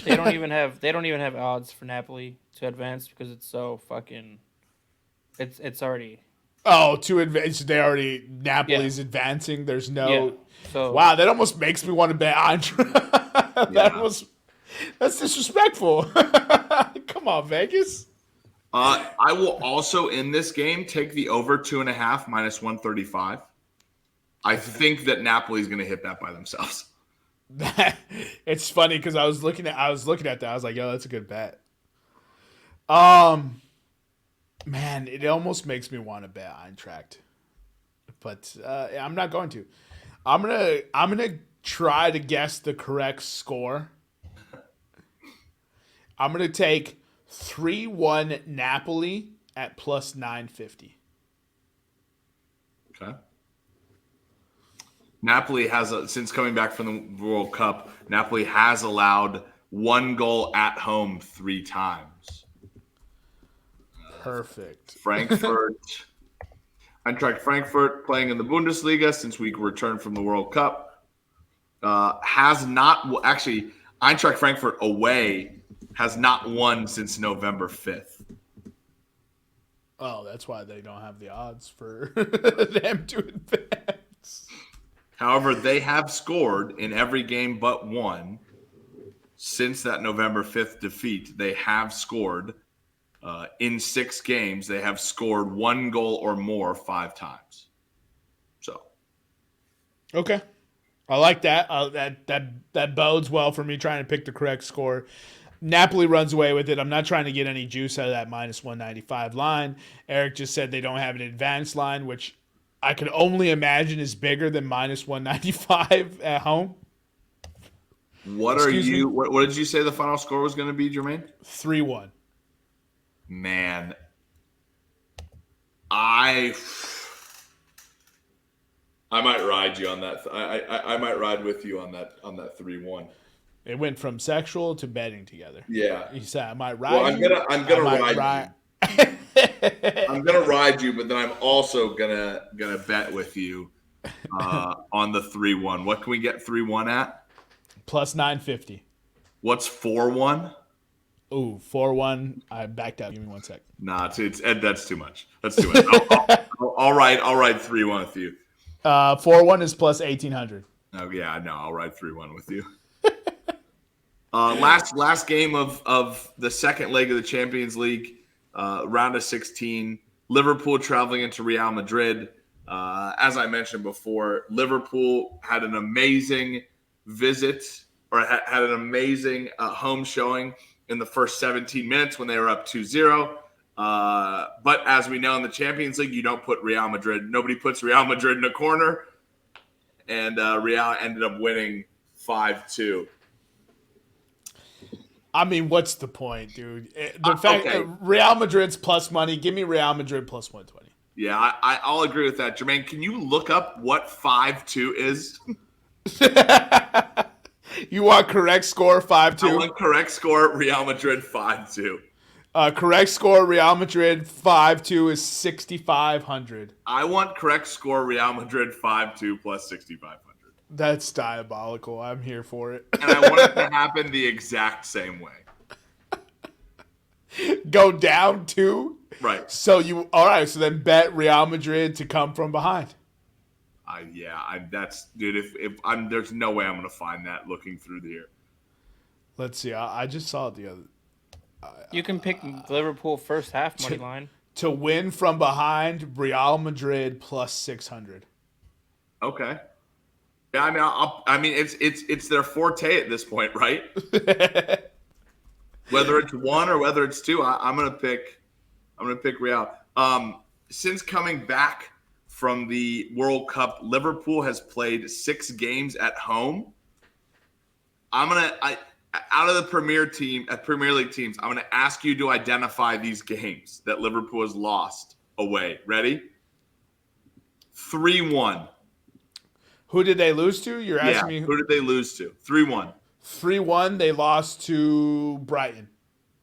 They don't even have odds for Napoli to advance because it's so fucking. It's already. Oh, to advance, Napoli's advancing. There's no. Yeah. So wow, that almost makes me want to bet Eintracht. That's disrespectful. Come on, Vegas. I will also in this game take the over 2.5 minus 135. I think that Napoli is going to hit that by themselves. It's funny because I was looking at that. I was like, yo, that's a good bet. Man, it almost makes me want to bet Eintracht, but I'm not going to. I'm gonna try to guess the correct score. I'm gonna take 3-1 Napoli at plus 950. Okay. Napoli has, since coming back from the World Cup, Napoli has allowed 1 goal at home 3 times. Perfect. Frankfurt. Eintracht Frankfurt playing in the Bundesliga since we returned from the World Cup. Eintracht Frankfurt away has not won since November 5th. Oh, that's why they don't have the odds for them to advance. However, they have scored in every game but one since that November 5th defeat. They have scored in 6 games. They have scored 1 goal or more 5 times. So, okay, I like that. That bodes well for me trying to pick the correct score. Napoli runs away with it. I'm not trying to get any juice out of that minus 195 line. Eric just said they don't have an advanced line, which I can only imagine is bigger than minus 195 at home. What did you say the final score was going to be, Jermaine? 3-1. Man, I might ride you on that. I might ride with you on that 3-1. It went from sexual to betting together. Yeah. You said I might ride Well, you. I'm gonna I ride might you. I'm gonna ride you, but then I'm also gonna bet with you on the 3-1. What can we get 3-1 at? Plus 950. What's 4-1? Ooh, 4-1. I backed out. Give me 1 sec. Nah, it's Ed. That's too much. That's too much. I'll ride 3-1 with you. 4-1 is plus 1800. Oh yeah, no, I'll ride 3-1 with you. Last game of the second leg of the Champions League, round of 16. Liverpool traveling into Real Madrid. As I mentioned before, Liverpool had an amazing visit or had an amazing home showing in the first 17 minutes when they were up 2-0. But as we know in the Champions League, you don't put Real Madrid. Nobody puts Real Madrid in a corner. And Real ended up winning 5-2. I mean, what's the point, dude? The fact okay. Real Madrid's plus money. Give me Real Madrid plus 120. Yeah, I'll agree with that. Jermaine, can you look up what 5-2 is? You want correct score 5-2? I want correct score Real Madrid 5-2. Correct score Real Madrid 5-2 is 6,500. I want correct score Real Madrid 5-2 plus 6,500. That's diabolical. I'm here for it. And I want it to happen the exact same way. Go down 2? Right. So all right, so then bet Real Madrid to come from behind. Dude, if I'm there's no way I'm going to find that looking through here. Let's see. I just saw it the other. You can pick Liverpool first half money line. To win from behind, Real Madrid plus 600. Okay. Yeah, I mean, it's their forte at this point, right? Whether it's 1 or whether it's 2, I'm gonna pick Real. Since coming back from the World Cup, Liverpool has played 6 games at home. Out of the Premier League teams, I'm gonna ask you to identify these games that Liverpool has lost away. Ready? 3-1. Who did they lose to? You're asking me who did they lose to? 3-1. 3-1. They lost to Brighton.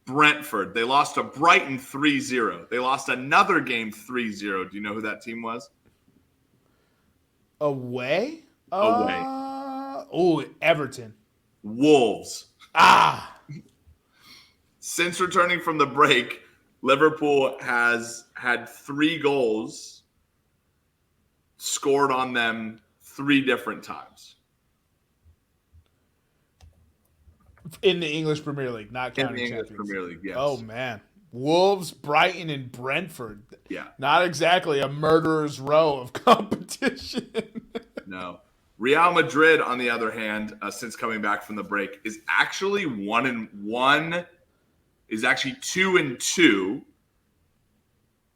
Brentford. They lost to Brighton 3-0. They lost another game 3-0. Do you know who that team was? Away? Away. Everton. Wolves. Since returning from the break, Liverpool has had 3 goals scored on them 3 different times. In the English Premier League, not counting in the English Champions. Premier League, yes. Oh, man. Wolves, Brighton, and Brentford. Yeah. Not exactly a murderer's row of competition. No. Real Madrid, on the other hand, since coming back from the break, is actually 1-1. Is actually 2-2.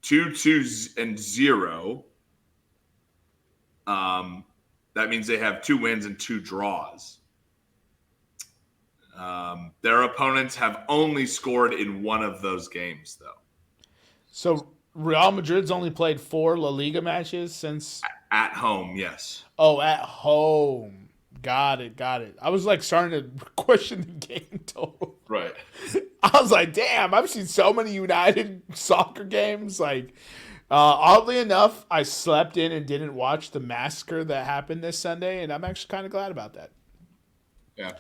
2-2-0. That means they have 2 wins and 2 draws. Their opponents have only scored in 1 of those games, though. So Real Madrid's only played 4 La Liga matches since... At home, yes. Oh, at home. Got it. I was like starting to question the game total. Right. I was like, damn, I've seen so many United soccer games. Like, oddly enough, I slept in and didn't watch the massacre that happened this Sunday, and I'm actually kind of glad about that. Yeah.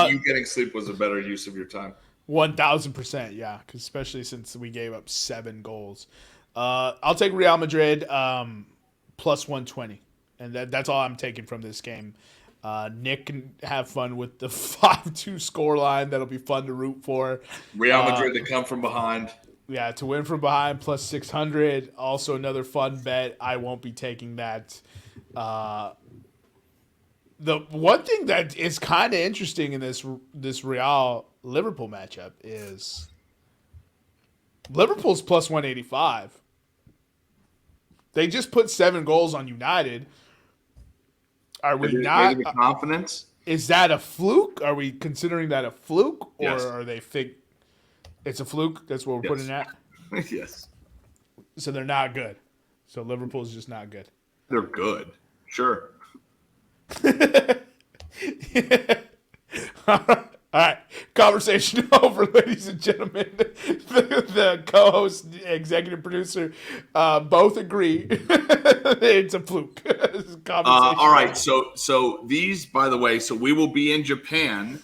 You getting sleep was a better use of your time. 1,000%, yeah, 'cause especially since we gave up 7 goals. I'll take Real Madrid plus 120, and that's all I'm taking from this game. Nick can have fun with the 5-2 scoreline. That'll be fun to root for. Real Madrid to come from behind. Yeah, to win from behind plus 600. Also another fun bet. I won't be taking that. The one thing that is kind of interesting in this Real Liverpool matchup is Liverpool's plus 185. They just put 7 goals on United. Are we not? Maybe the confidence? Is that a fluke? Are we considering that a fluke, or Yes. are they fig? It's a fluke. That's what we're Yes. putting at. Yes. So they're not good. So Liverpool's just not good. They're good. Sure. All right. Conversation over, ladies and gentlemen. The co-host, executive producer, both agree it's a fluke. All right. So these, by the way, so we will be in Japan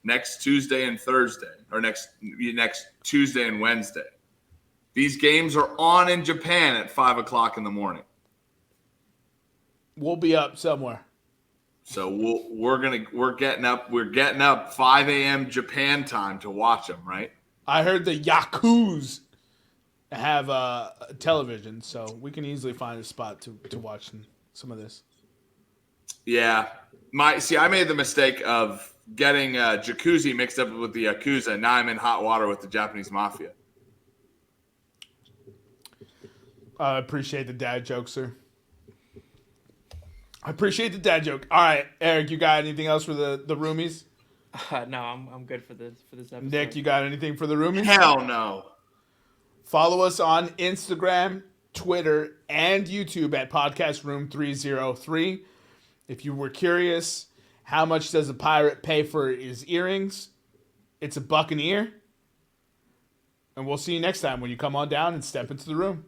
next Tuesday and Thursday, or next Tuesday and Wednesday. These games are on in Japan at 5:00 in the morning. We'll be up somewhere. So we're getting up 5 a.m. Japan time to watch them, right? I heard the Yakuza have a television, so we can easily find a spot to watch some of this. Yeah. I made the mistake of getting jacuzzi mixed up with the Yakuza. Now I'm in hot water with the Japanese mafia. I appreciate the dad joke, sir. I appreciate the dad joke. All right, Eric, you got anything else for the roomies? No, I'm good for this episode. Nick, you got anything for the roomies? Hell no. Follow us on Instagram, Twitter, and YouTube at Podcast Room303. If you were curious, how much does a pirate pay for his earrings? It's $1 an ear. And we'll see you next time when you come on down and step into the room.